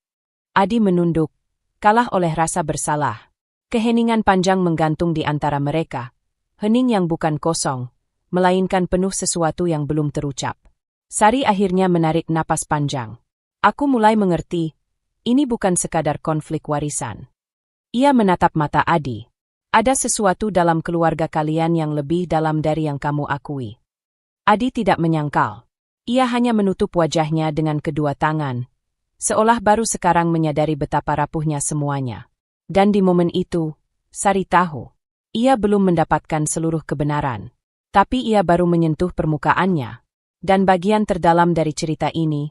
Adi menunduk, kalah oleh rasa bersalah. Keheningan panjang menggantung di antara mereka. Hening yang bukan kosong, melainkan penuh sesuatu yang belum terucap. Sari akhirnya menarik napas panjang. Aku mulai mengerti, ini bukan sekadar konflik warisan. Ia menatap mata Adi. Ada sesuatu dalam keluarga kalian yang lebih dalam dari yang kamu akui. Adi tidak menyangkal. Ia hanya menutup wajahnya dengan kedua tangan, seolah baru sekarang menyadari betapa rapuhnya semuanya. Dan di momen itu, Sari tahu, ia belum mendapatkan seluruh kebenaran. Tapi ia baru menyentuh permukaannya. Dan bagian terdalam dari cerita ini,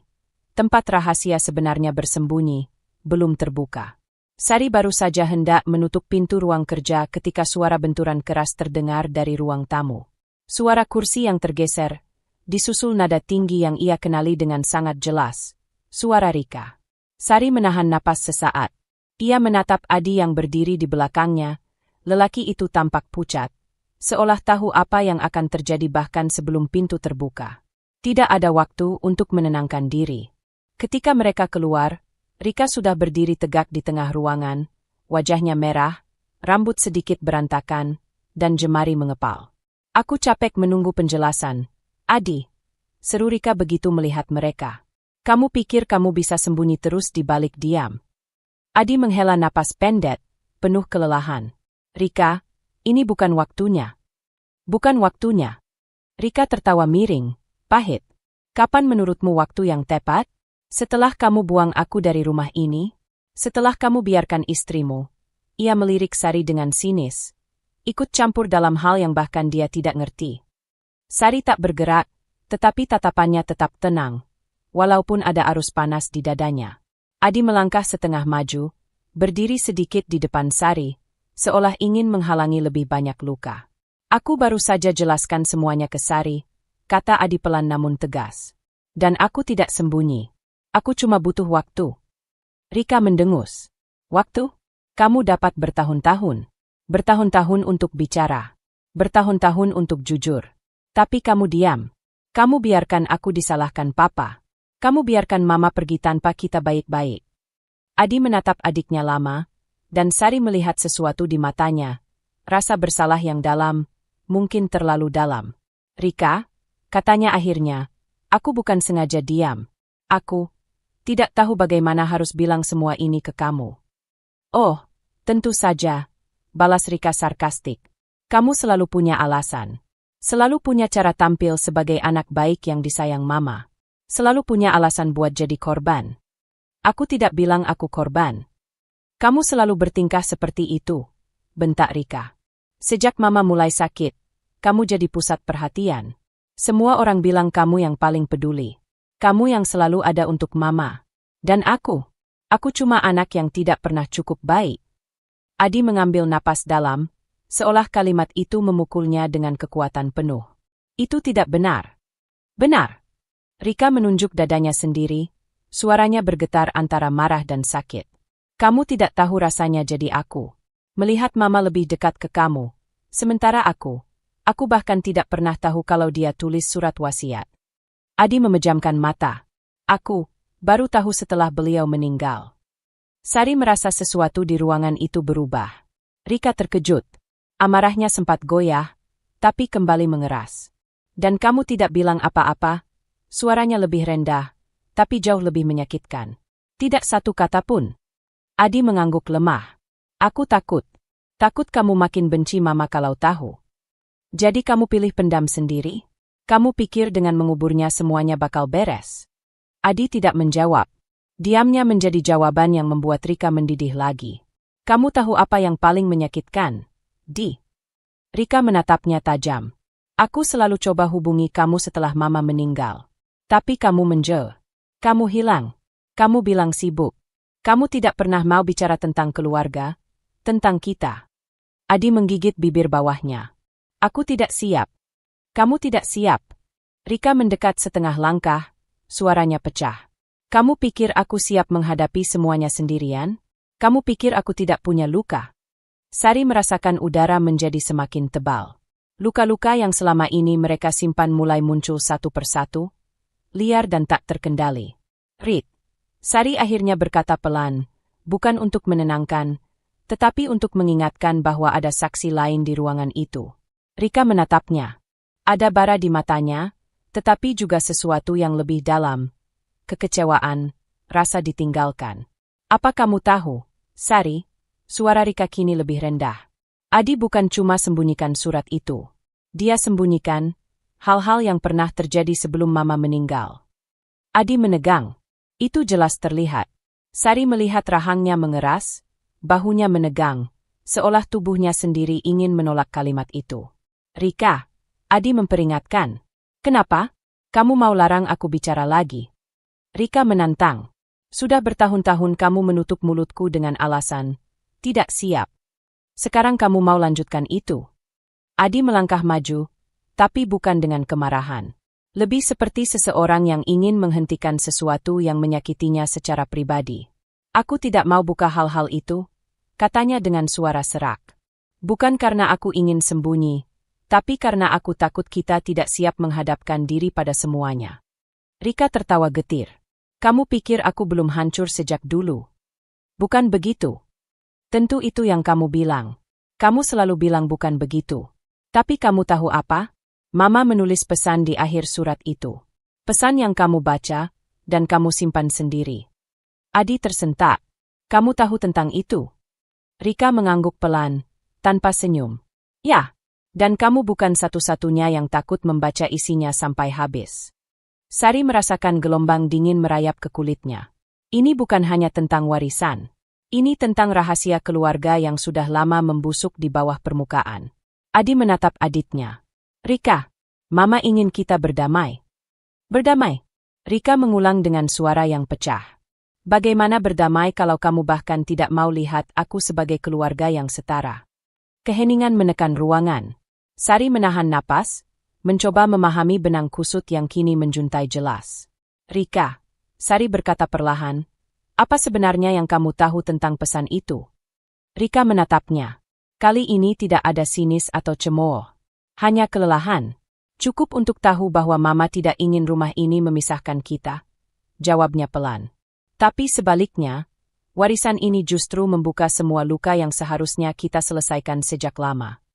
tempat rahasia sebenarnya bersembunyi, belum terbuka. Sari baru saja hendak menutup pintu ruang kerja ketika suara benturan keras terdengar dari ruang tamu. Suara kursi yang tergeser, disusul nada tinggi yang ia kenali dengan sangat jelas. Suara Rika. Sari menahan napas sesaat. Ia menatap Adi yang berdiri di belakangnya. Lelaki itu tampak pucat, seolah tahu apa yang akan terjadi bahkan sebelum pintu terbuka. Tidak ada waktu untuk menenangkan diri. Ketika mereka keluar, Rika sudah berdiri tegak di tengah ruangan, wajahnya merah, rambut sedikit berantakan, dan jemari mengepal. Aku capek menunggu penjelasan. Adi, seru Rika begitu melihat mereka. Kamu pikir kamu bisa sembunyi terus di balik diam? Adi menghela napas pendek, penuh kelelahan. Rika, ini bukan waktunya. Bukan waktunya. Rika tertawa miring, pahit. Kapan menurutmu waktu yang tepat? Setelah kamu buang aku dari rumah ini? Setelah kamu biarkan istrimu? Ia melirik Sari dengan sinis. Ikut campur dalam hal yang bahkan dia tidak ngerti. Sari tak bergerak, tetapi tatapannya tetap tenang, walaupun ada arus panas di dadanya. Adi melangkah setengah maju, berdiri sedikit di depan Sari, seolah ingin menghalangi lebih banyak luka. Aku baru saja jelaskan semuanya ke Sari, kata Adi pelan namun tegas. Dan aku tidak sembunyi. Aku cuma butuh waktu. Rika mendengus. Waktu? Kamu dapat bertahun-tahun. Bertahun-tahun untuk bicara. Bertahun-tahun untuk jujur. Tapi kamu diam. Kamu biarkan aku disalahkan papa. Kamu biarkan mama pergi tanpa kita baik-baik. Adi menatap adiknya lama, dan Sari melihat sesuatu di matanya. Rasa bersalah yang dalam, mungkin terlalu dalam. Rika, katanya akhirnya, aku bukan sengaja diam. Aku tidak tahu bagaimana harus bilang semua ini ke kamu. Oh, tentu saja, balas Rika sarkastik. Kamu selalu punya alasan. Selalu punya cara tampil sebagai anak baik yang disayang mama. Selalu punya alasan buat jadi korban. Aku tidak bilang aku korban. Kamu selalu bertingkah seperti itu, bentak Rika. Sejak mama mulai sakit, kamu jadi pusat perhatian. Semua orang bilang kamu yang paling peduli. Kamu yang selalu ada untuk mama. Dan aku cuma anak yang tidak pernah cukup baik. Adi mengambil napas dalam, seolah kalimat itu memukulnya dengan kekuatan penuh. Itu tidak benar. Benar. Rika menunjuk dadanya sendiri, suaranya bergetar antara marah dan sakit. Kamu tidak tahu rasanya jadi aku. Melihat mama lebih dekat ke kamu. Sementara aku bahkan tidak pernah tahu kalau dia tulis surat wasiat. Adi memejamkan mata. Aku baru tahu setelah beliau meninggal. Sari merasa sesuatu di ruangan itu berubah. Rika terkejut. Amarahnya sempat goyah, tapi kembali mengeras. Dan kamu tidak bilang apa-apa? Suaranya lebih rendah, tapi jauh lebih menyakitkan. Tidak satu kata pun. Adi mengangguk lemah. Aku takut. Takut kamu makin benci mama kalau tahu. Jadi kamu pilih pendam sendiri? Kamu pikir dengan menguburnya semuanya bakal beres? Adi tidak menjawab. Diamnya menjadi jawaban yang membuat Rika mendidih lagi. Kamu tahu apa yang paling menyakitkan? Di. Rika menatapnya tajam. Aku selalu coba hubungi kamu setelah mama meninggal. Tapi kamu menjauh. Kamu hilang. Kamu bilang sibuk. Kamu tidak pernah mau bicara tentang keluarga, tentang kita. Adi menggigit bibir bawahnya. Aku tidak siap. Kamu tidak siap. Rika mendekat setengah langkah, suaranya pecah. Kamu pikir aku siap menghadapi semuanya sendirian? Kamu pikir aku tidak punya luka? Sari merasakan udara menjadi semakin tebal. Luka-luka yang selama ini mereka simpan mulai muncul satu persatu, liar dan tak terkendali. Rit. Sari akhirnya berkata pelan, bukan untuk menenangkan, tetapi untuk mengingatkan bahwa ada saksi lain di ruangan itu. Rika menatapnya. Ada bara di matanya, tetapi juga sesuatu yang lebih dalam. Kekecewaan, rasa ditinggalkan. Apa kamu tahu, Sari? Suara Rika kini lebih rendah. Adi bukan cuma sembunyikan surat itu. Dia sembunyikan hal-hal yang pernah terjadi sebelum mama meninggal. Adi menegang. Itu jelas terlihat. Sari melihat rahangnya mengeras, bahunya menegang, seolah tubuhnya sendiri ingin menolak kalimat itu. Rika, Adi memperingatkan. Kenapa? Kamu mau larang aku bicara lagi? Rika menantang. Sudah bertahun-tahun kamu menutup mulutku dengan alasan tidak siap. Sekarang kamu mau lanjutkan itu? Adi melangkah maju, tapi bukan dengan kemarahan. Lebih seperti seseorang yang ingin menghentikan sesuatu yang menyakitinya secara pribadi. Aku tidak mau buka hal-hal itu, katanya dengan suara serak. Bukan karena aku ingin sembunyi, tapi karena aku takut kita tidak siap menghadapkan diri pada semuanya. Rika tertawa getir. Kamu pikir aku belum hancur sejak dulu? Bukan begitu. Tentu itu yang kamu bilang. Kamu selalu bilang bukan begitu. Tapi kamu tahu apa? Mama menulis pesan di akhir surat itu. Pesan yang kamu baca, dan kamu simpan sendiri. Adi tersentak. Kamu tahu tentang itu? Rika mengangguk pelan, tanpa senyum. Ya, dan kamu bukan satu-satunya yang takut membaca isinya sampai habis. Sari merasakan gelombang dingin merayap ke kulitnya. Ini bukan hanya tentang warisan. Ini tentang rahasia keluarga yang sudah lama membusuk di bawah permukaan. Adi menatap adiknya. Rika, Mama ingin kita berdamai. Berdamai? Rika mengulang dengan suara yang pecah. Bagaimana berdamai kalau kamu bahkan tidak mau lihat aku sebagai keluarga yang setara? Keheningan menekan ruangan. Sari menahan napas, mencoba memahami benang kusut yang kini menjuntai jelas. Rika, Sari berkata perlahan, apa sebenarnya yang kamu tahu tentang pesan itu? Rika menatapnya. Kali ini tidak ada sinis atau cemooh. Hanya kelelahan. Cukup untuk tahu bahwa Mama tidak ingin rumah ini memisahkan kita. Jawabnya pelan. Tapi sebaliknya, warisan ini justru membuka semua luka yang seharusnya kita selesaikan sejak lama.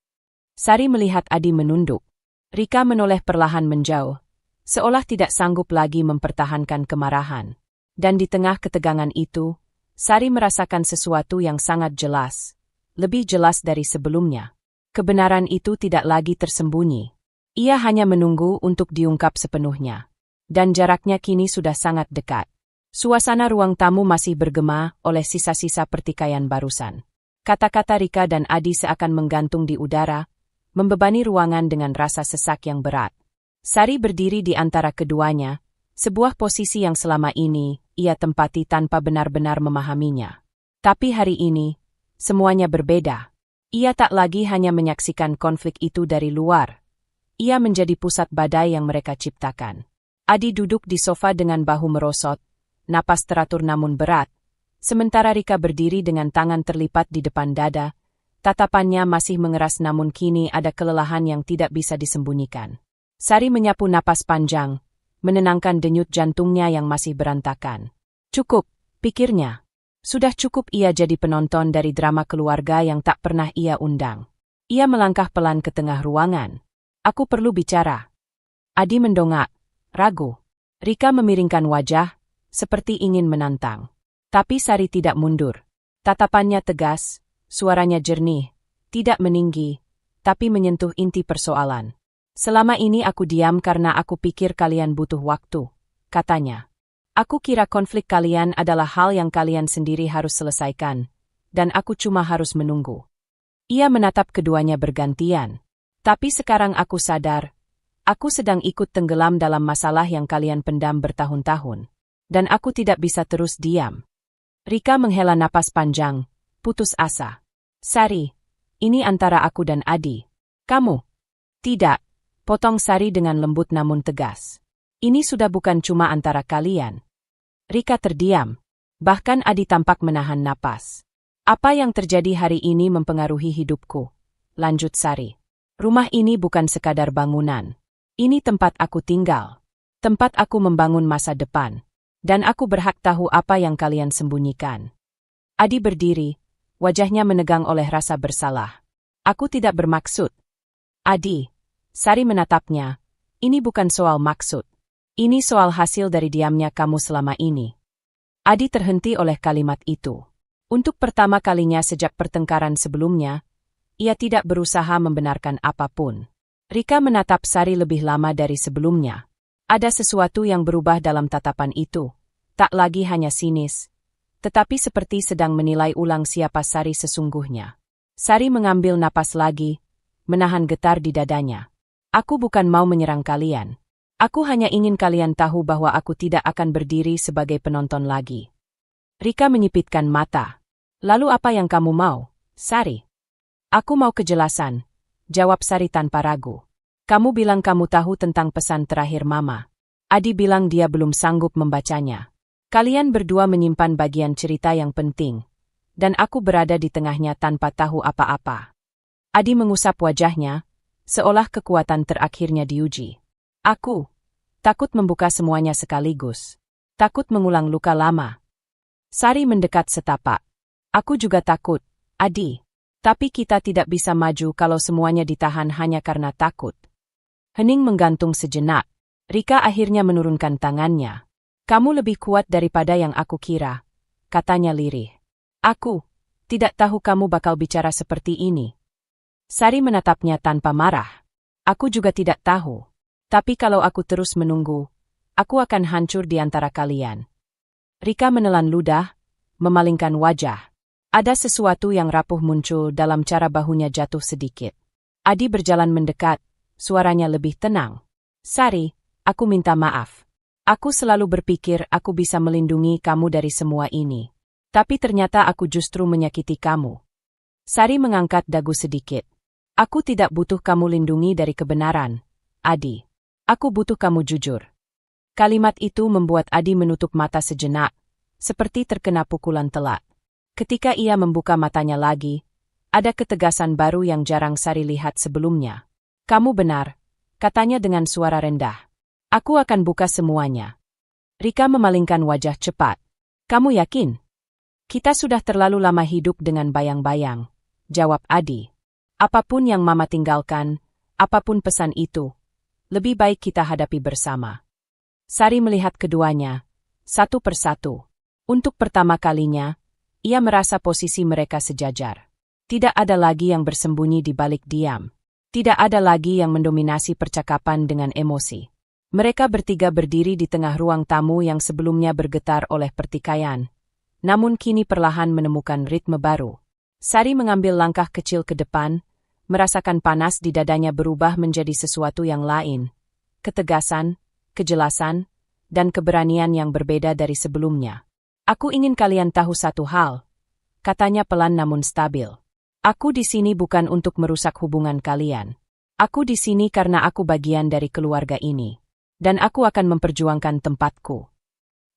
Sari melihat Adi menunduk. Rika menoleh perlahan menjauh, seolah tidak sanggup lagi mempertahankan kemarahan. Dan di tengah ketegangan itu, Sari merasakan sesuatu yang sangat jelas. Lebih jelas dari sebelumnya. Kebenaran itu tidak lagi tersembunyi. Ia hanya menunggu untuk diungkap sepenuhnya. Dan jaraknya kini sudah sangat dekat. Suasana ruang tamu masih bergema oleh sisa-sisa pertikaian barusan. Kata-kata Rika dan Adi seakan menggantung di udara, membebani ruangan dengan rasa sesak yang berat. Sari berdiri di antara keduanya, sebuah posisi yang selama ini ia tempati tanpa benar-benar memahaminya. Tapi hari ini, semuanya berbeda. Ia tak lagi hanya menyaksikan konflik itu dari luar. Ia menjadi pusat badai yang mereka ciptakan. Adi duduk di sofa dengan bahu merosot, napas teratur namun berat, sementara Rika berdiri dengan tangan terlipat di depan dada, tatapannya masih mengeras namun kini ada kelelahan yang tidak bisa disembunyikan. Sari menyapu napas panjang, menenangkan denyut jantungnya yang masih berantakan. Cukup, pikirnya. Sudah cukup ia jadi penonton dari drama keluarga yang tak pernah ia undang. Ia melangkah pelan ke tengah ruangan. Aku perlu bicara. Adi mendongak, ragu. Rika memiringkan wajah, seperti ingin menantang. Tapi Sari tidak mundur. Tatapannya tegas, suaranya jernih, tidak meninggi, tapi menyentuh inti persoalan. Selama ini aku diam karena aku pikir kalian butuh waktu, katanya. Aku kira konflik kalian adalah hal yang kalian sendiri harus selesaikan, dan aku cuma harus menunggu. Ia menatap keduanya bergantian. Tapi sekarang aku sadar, aku sedang ikut tenggelam dalam masalah yang kalian pendam bertahun-tahun. Dan aku tidak bisa terus diam. Rika menghela napas panjang, putus asa. Sari, ini antara aku dan Adi. Kamu? Tidak, potong Sari dengan lembut namun tegas. Ini sudah bukan cuma antara kalian. Rika terdiam. Bahkan Adi tampak menahan napas. Apa yang terjadi hari ini mempengaruhi hidupku, lanjut Sari. Rumah ini bukan sekadar bangunan. Ini tempat aku tinggal. Tempat aku membangun masa depan. Dan aku berhak tahu apa yang kalian sembunyikan. Adi berdiri, wajahnya menegang oleh rasa bersalah. Aku tidak bermaksud. Adi, Sari menatapnya. Ini bukan soal maksud. Ini soal hasil dari diamnya kamu selama ini. Adi terhenti oleh kalimat itu. Untuk pertama kalinya sejak pertengkaran sebelumnya, ia tidak berusaha membenarkan apapun. Rika menatap Sari lebih lama dari sebelumnya. Ada sesuatu yang berubah dalam tatapan itu. Tak lagi hanya sinis, tetapi seperti sedang menilai ulang siapa Sari sesungguhnya. Sari mengambil napas lagi, menahan getar di dadanya. Aku bukan mau menyerang kalian. Aku hanya ingin kalian tahu bahwa aku tidak akan berdiri sebagai penonton lagi. Rika menyipitkan mata. Lalu apa yang kamu mau, Sari? Aku mau kejelasan, jawab Sari tanpa ragu. Kamu bilang kamu tahu tentang pesan terakhir Mama. Adi bilang dia belum sanggup membacanya. Kalian berdua menyimpan bagian cerita yang penting, dan aku berada di tengahnya tanpa tahu apa-apa. Adi mengusap wajahnya, seolah kekuatan terakhirnya diuji. Aku takut membuka semuanya sekaligus. Takut mengulang luka lama. Sari mendekat setapak. Aku juga takut, Adi. Tapi kita tidak bisa maju kalau semuanya ditahan hanya karena takut. Hening menggantung sejenak. Rika akhirnya menurunkan tangannya. Kamu lebih kuat daripada yang aku kira, katanya lirih. Aku tidak tahu kamu bakal bicara seperti ini. Sari menatapnya tanpa marah. Aku juga tidak tahu. Tapi kalau aku terus menunggu, aku akan hancur di antara kalian. Rika menelan ludah, memalingkan wajah. Ada sesuatu yang rapuh muncul dalam cara bahunya jatuh sedikit. Adi berjalan mendekat, suaranya lebih tenang. Sari, aku minta maaf. Aku selalu berpikir aku bisa melindungi kamu dari semua ini. Tapi ternyata aku justru menyakiti kamu. Sari mengangkat dagu sedikit. Aku tidak butuh kamu lindungi dari kebenaran, Adi. Aku butuh kamu jujur. Kalimat itu membuat Adi menutup mata sejenak, seperti terkena pukulan telak. Ketika ia membuka matanya lagi, ada ketegasan baru yang jarang Sari lihat sebelumnya. Kamu benar, katanya dengan suara rendah. Aku akan buka semuanya. Rika memalingkan wajah cepat. Kamu yakin? Kita sudah terlalu lama hidup dengan bayang-bayang, jawab Adi. Apapun yang Mama tinggalkan, apapun pesan itu, lebih baik kita hadapi bersama. Sari melihat keduanya, satu persatu. Untuk pertama kalinya, ia merasa posisi mereka sejajar. Tidak ada lagi yang bersembunyi di balik diam. Tidak ada lagi yang mendominasi percakapan dengan emosi. Mereka bertiga berdiri di tengah ruang tamu yang sebelumnya bergetar oleh pertikaian, namun kini perlahan menemukan ritme baru. Sari mengambil langkah kecil ke depan, merasakan panas di dadanya berubah menjadi sesuatu yang lain. Ketegasan, kejelasan, dan keberanian yang berbeda dari sebelumnya. Aku ingin kalian tahu satu hal, katanya pelan namun stabil. Aku di sini bukan untuk merusak hubungan kalian. Aku di sini karena aku bagian dari keluarga ini. Dan aku akan memperjuangkan tempatku.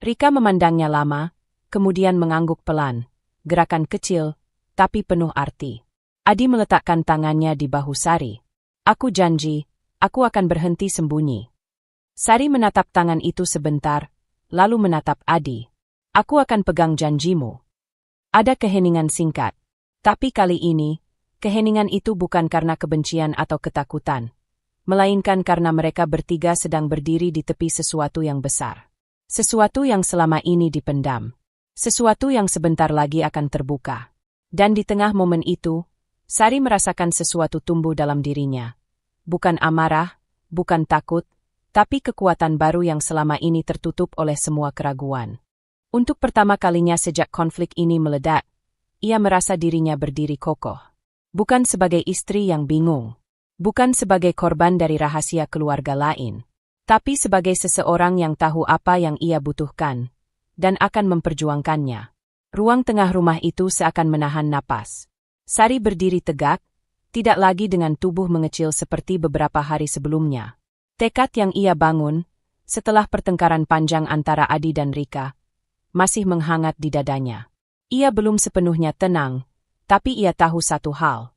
Rika memandangnya lama, kemudian mengangguk pelan, gerakan kecil, tapi penuh arti. Adi meletakkan tangannya di bahu Sari. Aku janji, aku akan berhenti sembunyi. Sari menatap tangan itu sebentar, lalu menatap Adi. Aku akan pegang janjimu. Ada keheningan singkat. Tapi kali ini, keheningan itu bukan karena kebencian atau ketakutan, melainkan karena mereka bertiga sedang berdiri di tepi sesuatu yang besar. Sesuatu yang selama ini dipendam. Sesuatu yang sebentar lagi akan terbuka. Dan di tengah momen itu, Sari merasakan sesuatu tumbuh dalam dirinya. Bukan amarah, bukan takut, tapi kekuatan baru yang selama ini tertutup oleh semua keraguan. Untuk pertama kalinya sejak konflik ini meledak, ia merasa dirinya berdiri kokoh. Bukan sebagai istri yang bingung. Bukan sebagai korban dari rahasia keluarga lain. Tapi sebagai seseorang yang tahu apa yang ia butuhkan, dan akan memperjuangkannya. Ruang tengah rumah itu seakan menahan napas. Sari berdiri tegak, tidak lagi dengan tubuh mengecil seperti beberapa hari sebelumnya. Tekad yang ia bangun, setelah pertengkaran panjang antara Adi dan Rika, masih menghangat di dadanya. Ia belum sepenuhnya tenang, tapi ia tahu satu hal.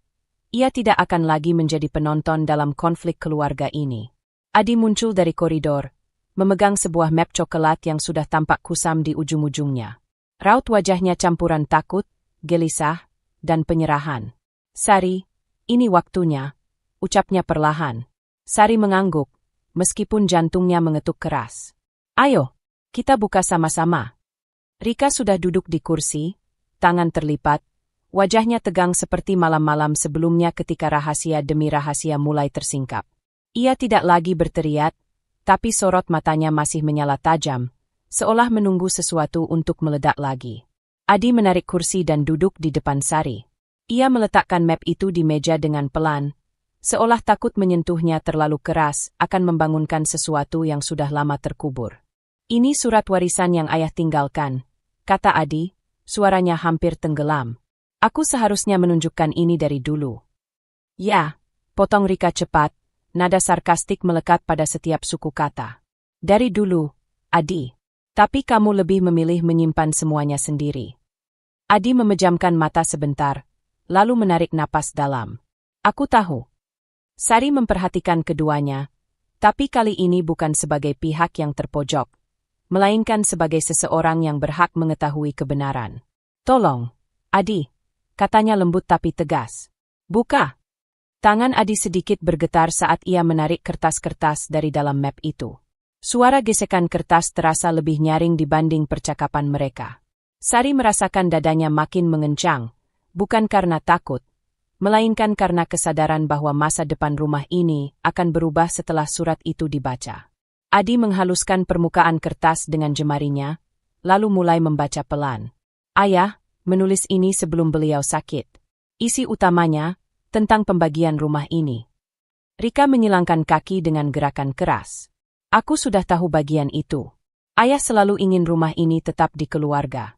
Ia tidak akan lagi menjadi penonton dalam konflik keluarga ini. Adi muncul dari koridor, memegang sebuah map coklat yang sudah tampak kusam di ujung-ujungnya. Raut wajahnya campuran takut, gelisah, dan penyerahan. Sari, ini waktunya, ucapnya perlahan. Sari mengangguk, meskipun jantungnya mengetuk keras. Ayo, kita buka sama-sama. Rika sudah duduk di kursi, tangan terlipat, wajahnya tegang seperti malam-malam sebelumnya ketika rahasia demi rahasia mulai tersingkap. Ia tidak lagi berteriak, tapi sorot matanya masih menyala tajam, seolah menunggu sesuatu untuk meledak lagi. Adi menarik kursi dan duduk di depan Sari. Ia meletakkan map itu di meja dengan pelan, seolah takut menyentuhnya terlalu keras akan membangunkan sesuatu yang sudah lama terkubur. Ini surat warisan yang ayah tinggalkan, kata Adi, suaranya hampir tenggelam. Aku seharusnya menunjukkan ini dari dulu. Ya, potong Rika cepat, nada sarkastik melekat pada setiap suku kata. Dari dulu, Adi. Tapi kamu lebih memilih menyimpan semuanya sendiri. Adi memejamkan mata sebentar, lalu menarik napas dalam. Aku tahu. Sari memperhatikan keduanya, tapi kali ini bukan sebagai pihak yang terpojok, melainkan sebagai seseorang yang berhak mengetahui kebenaran. Tolong, Adi, katanya lembut tapi tegas. Buka. Tangan Adi sedikit bergetar saat ia menarik kertas-kertas dari dalam map itu. Suara gesekan kertas terasa lebih nyaring dibanding percakapan mereka. Sari merasakan dadanya makin mengencang, bukan karena takut, melainkan karena kesadaran bahwa masa depan rumah ini akan berubah setelah surat itu dibaca. Adi menghaluskan permukaan kertas dengan jemarinya, lalu mulai membaca pelan. Ayah menulis ini sebelum beliau sakit. Isi utamanya tentang pembagian rumah ini. Rika menyilangkan kaki dengan gerakan keras. Aku sudah tahu bagian itu. Ayah selalu ingin rumah ini tetap di keluarga.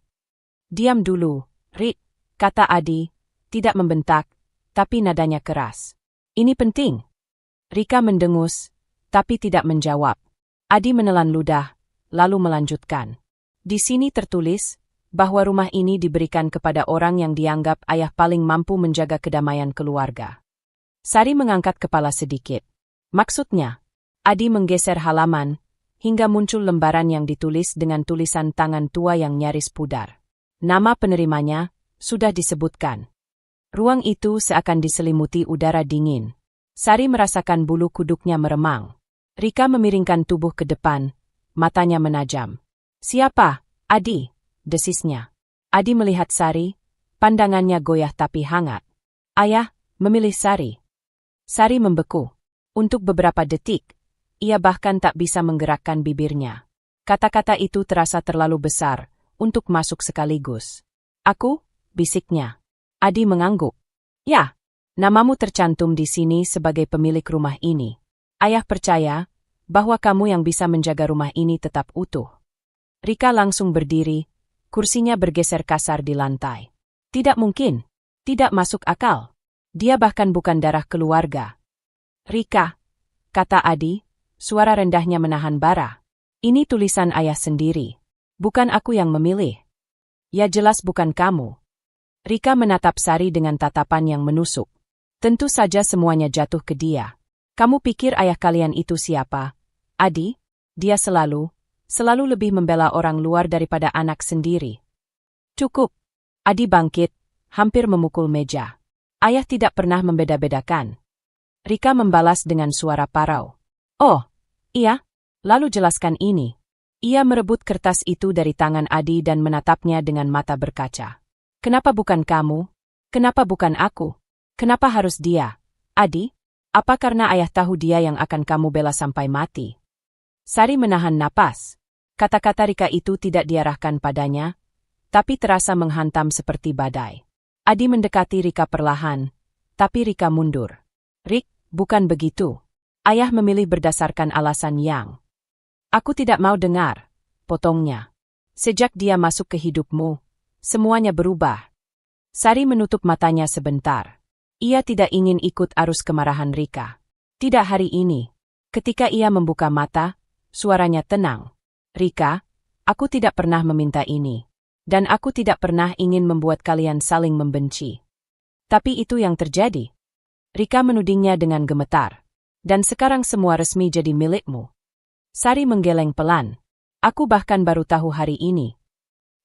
Diam dulu, Rik, kata Adi, tidak membentak, tapi nadanya keras. Ini penting. Rika mendengus, tapi tidak menjawab. Adi menelan ludah, lalu melanjutkan. Di sini tertulis bahwa rumah ini diberikan kepada orang yang dianggap ayah paling mampu menjaga kedamaian keluarga. Sari mengangkat kepala sedikit. Maksudnya? Adi menggeser halaman, hingga muncul lembaran yang ditulis dengan tulisan tangan tua yang nyaris pudar. Nama penerimanya sudah disebutkan. Ruang itu seakan diselimuti udara dingin. Sari merasakan bulu kuduknya meremang. Rika memiringkan tubuh ke depan, matanya menajam. Siapa, Adi? Desisnya. Adi melihat Sari, pandangannya goyah tapi hangat. Ayah, memilih Sari. Sari membeku. Untuk beberapa detik, ia bahkan tak bisa menggerakkan bibirnya. Kata-kata itu terasa terlalu besar untuk masuk sekaligus. Aku, bisiknya. Adi mengangguk. Ya, namamu tercantum di sini sebagai pemilik rumah ini. Ayah percaya bahwa kamu yang bisa menjaga rumah ini tetap utuh. Rika langsung berdiri, kursinya bergeser kasar di lantai. Tidak mungkin, tidak masuk akal. Dia bahkan bukan darah keluarga. Rika, kata Adi, suara rendahnya menahan bara. Ini tulisan ayah sendiri. Bukan aku yang memilih. Ya jelas bukan kamu. Rika menatap Sari dengan tatapan yang menusuk. Tentu saja semuanya jatuh ke dia. Kamu pikir ayah kalian itu siapa? Adi? Dia selalu lebih membela orang luar daripada anak sendiri. Cukup. Adi bangkit, hampir memukul meja. Ayah tidak pernah membeda-bedakan. Rika membalas dengan suara parau. Oh, iya? Lalu jelaskan ini. Ia merebut kertas itu dari tangan Adi dan menatapnya dengan mata berkaca. Kenapa bukan kamu? Kenapa bukan aku? Kenapa harus dia? Adi? Apa karena ayah tahu dia yang akan kamu bela sampai mati? Sari menahan napas. Kata-kata Rika itu tidak diarahkan padanya, tapi terasa menghantam seperti badai. Adi mendekati Rika perlahan, tapi Rika mundur. Rik, bukan begitu. Ayah memilih berdasarkan alasan yang aku tidak mau dengar, potongnya. Sejak dia masuk ke hidupmu, semuanya berubah. Sari menutup matanya sebentar. Ia tidak ingin ikut arus kemarahan Rika. Tidak hari ini. Ketika ia membuka mata, suaranya tenang. Rika, aku tidak pernah meminta ini. Dan aku tidak pernah ingin membuat kalian saling membenci. Tapi itu yang terjadi. Rika menudingnya dengan gemetar. Dan sekarang semua resmi jadi milikmu. Sari menggeleng pelan. Aku bahkan baru tahu hari ini.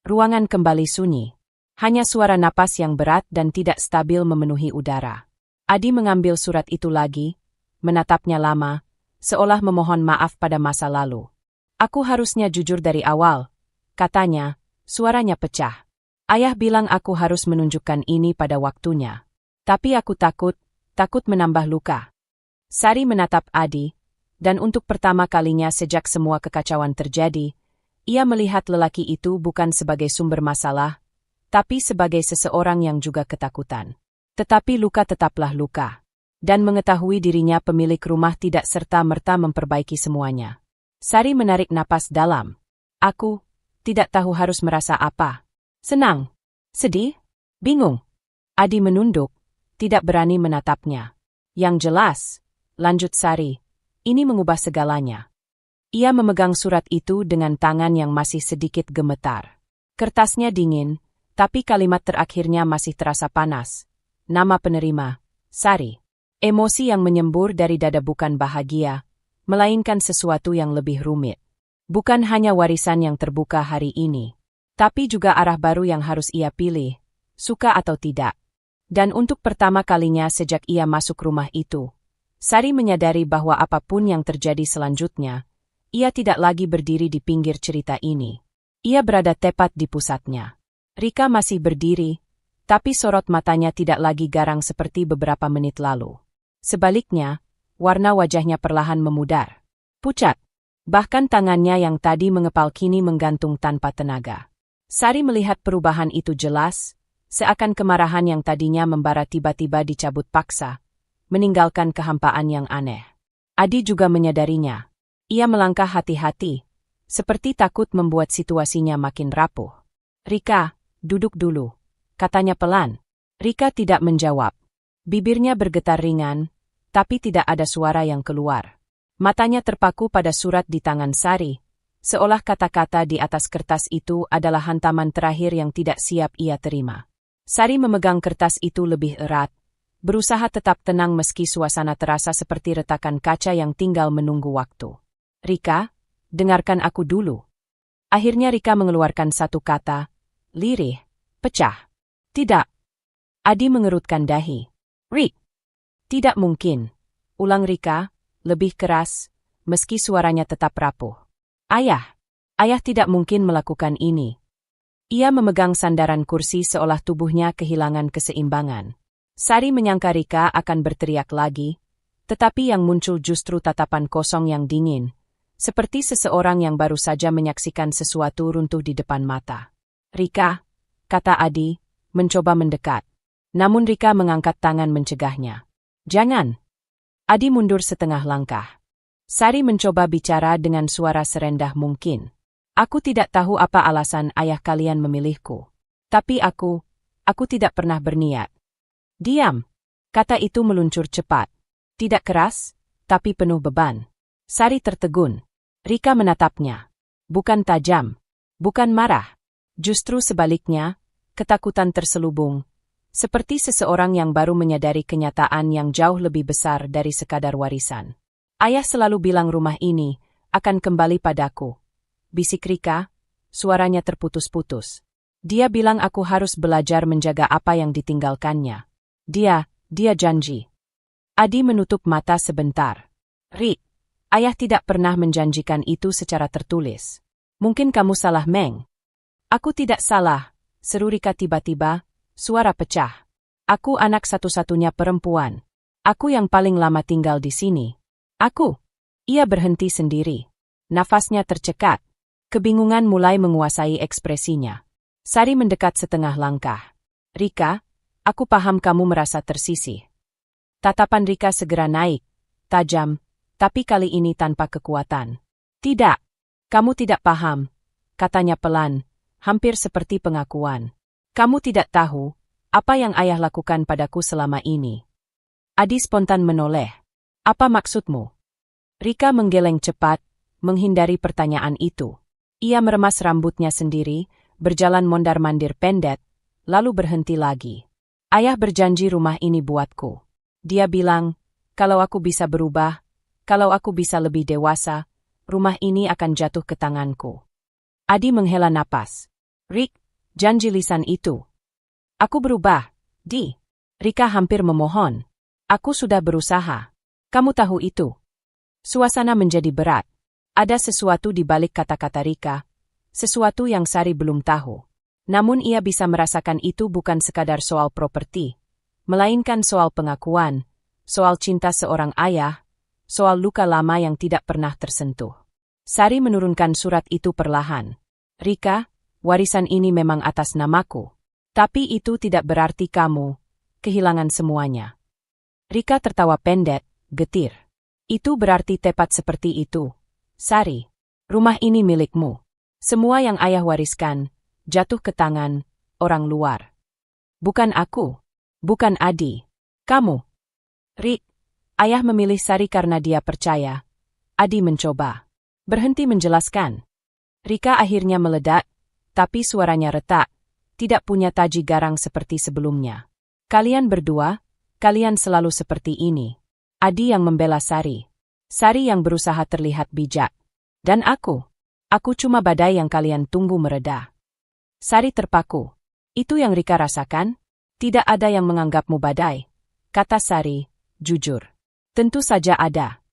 Ruangan kembali sunyi. Hanya suara napas yang berat dan tidak stabil memenuhi udara. Adi mengambil surat itu lagi, menatapnya lama, seolah memohon maaf pada masa lalu. Aku harusnya jujur dari awal, katanya, suaranya pecah. Ayah bilang aku harus menunjukkan ini pada waktunya. Tapi aku takut menambah luka. Sari menatap Adi, dan untuk pertama kalinya sejak semua kekacauan terjadi, ia melihat lelaki itu bukan sebagai sumber masalah, tapi sebagai seseorang yang juga ketakutan. Tetapi luka tetaplah luka. Dan mengetahui dirinya pemilik rumah tidak serta-merta memperbaiki semuanya. Sari menarik napas dalam. Aku tidak tahu harus merasa apa. Senang? Sedih? Bingung? Adi menunduk, tidak berani menatapnya. Yang jelas, lanjut Sari, ini mengubah segalanya. Ia memegang surat itu dengan tangan yang masih sedikit gemetar. Kertasnya dingin, tapi kalimat terakhirnya masih terasa panas. Nama penerima, Sari. Emosi yang menyembur dari dada bukan bahagia, melainkan sesuatu yang lebih rumit. Bukan hanya warisan yang terbuka hari ini, tapi juga arah baru yang harus ia pilih, suka atau tidak. Dan untuk pertama kalinya sejak ia masuk rumah itu, Sari menyadari bahwa apapun yang terjadi selanjutnya, ia tidak lagi berdiri di pinggir cerita ini. Ia berada tepat di pusatnya. Rika masih berdiri, tapi sorot matanya tidak lagi garang seperti beberapa menit lalu. Sebaliknya, warna wajahnya perlahan memudar. Pucat. Bahkan tangannya yang tadi mengepal kini menggantung tanpa tenaga. Sari melihat perubahan itu jelas, seakan kemarahan yang tadinya membara tiba-tiba dicabut paksa, meninggalkan kehampaan yang aneh. Adi juga menyadarinya. Ia melangkah hati-hati, seperti takut membuat situasinya makin rapuh. "Rika, duduk dulu," katanya pelan. Rika tidak menjawab. Bibirnya bergetar ringan, tapi tidak ada suara yang keluar. Matanya terpaku pada surat di tangan Sari, seolah kata-kata di atas kertas itu adalah hantaman terakhir yang tidak siap ia terima. Sari memegang kertas itu lebih erat, berusaha tetap tenang meski suasana terasa seperti retakan kaca yang tinggal menunggu waktu. "Rika, dengarkan aku dulu." Akhirnya Rika mengeluarkan satu kata, lirih, "Pecah." "Tidak." Adi mengerutkan dahi. "Rik." "Tidak mungkin," ulang Rika, lebih keras, meski suaranya tetap rapuh. Ayah tidak mungkin melakukan ini." Ia memegang sandaran kursi seolah tubuhnya kehilangan keseimbangan. Sari menyangka Rika akan berteriak lagi, tetapi yang muncul justru tatapan kosong yang dingin, seperti seseorang yang baru saja menyaksikan sesuatu runtuh di depan mata. "Rika," kata Adi, mencoba mendekat. Namun Rika mengangkat tangan mencegahnya. "Jangan." Adi mundur setengah langkah. Sari mencoba bicara dengan suara serendah mungkin. "Aku tidak tahu apa alasan ayah kalian memilihku. Tapi aku tidak pernah berniat." "Diam." Kata itu meluncur cepat. Tidak keras, tapi penuh beban. Sari tertegun. Rika menatapnya. Bukan tajam, bukan marah. Justru sebaliknya, ketakutan terselubung. Seperti seseorang yang baru menyadari kenyataan yang jauh lebih besar dari sekadar warisan. "Ayah selalu bilang rumah ini akan kembali padaku," bisik Rika, suaranya terputus-putus. "Dia bilang aku harus belajar menjaga apa yang ditinggalkannya. Dia janji." Adi menutup mata sebentar. "Rik, ayah tidak pernah menjanjikan itu secara tertulis. Mungkin kamu salah, Meng." "Aku tidak salah," seru Rika tiba-tiba, suara pecah. "Aku anak satu-satunya perempuan. Aku yang paling lama tinggal di sini. Aku." Ia berhenti sendiri. Nafasnya tercekat. Kebingungan mulai menguasai ekspresinya. Sari mendekat setengah langkah. "Rika, aku paham kamu merasa tersisih." Tatapan Rika segera naik, tajam, tapi kali ini tanpa kekuatan. "Tidak, kamu tidak paham," katanya pelan, hampir seperti pengakuan. "Kamu tidak tahu apa yang ayah lakukan padaku selama ini." Adi spontan menoleh. "Apa maksudmu?" Rika menggeleng cepat, menghindari pertanyaan itu. Ia meremas rambutnya sendiri, berjalan mondar-mandir pendek, lalu berhenti lagi. "Ayah berjanji rumah ini buatku. Dia bilang, kalau aku bisa berubah, kalau aku bisa lebih dewasa, rumah ini akan jatuh ke tanganku." Adi menghela napas. "Rik, janji lisan itu." "Aku berubah, Di." Rika hampir memohon. "Aku sudah berusaha. Kamu tahu itu." Suasana menjadi berat. Ada sesuatu di balik kata-kata Rika, sesuatu yang Sari belum tahu. Namun ia bisa merasakan itu bukan sekadar soal properti, melainkan soal pengakuan, soal cinta seorang ayah, soal luka lama yang tidak pernah tersentuh. Sari menurunkan surat itu perlahan. "Rika, warisan ini memang atas namaku. Tapi itu tidak berarti kamu kehilangan semuanya." Rika tertawa pendek, getir. "Itu berarti tepat seperti itu, Sari. Rumah ini milikmu. Semua yang ayah wariskan jatuh ke tangan orang luar. Bukan aku. Bukan Adi. Kamu." "Rik." Ayah memilih Sari karena dia percaya. Adi mencoba berhenti menjelaskan. Rika akhirnya meledak, tapi suaranya retak, tidak punya taji garang seperti sebelumnya. "Kalian berdua, kalian selalu seperti ini." Adi yang membela Sari. Sari yang berusaha terlihat bijak. "Dan aku cuma badai yang kalian tunggu mereda." Sari terpaku. "Itu yang Rika rasakan?" "Tidak ada yang menganggapmu badai," kata Sari, jujur. "Tentu saja ada."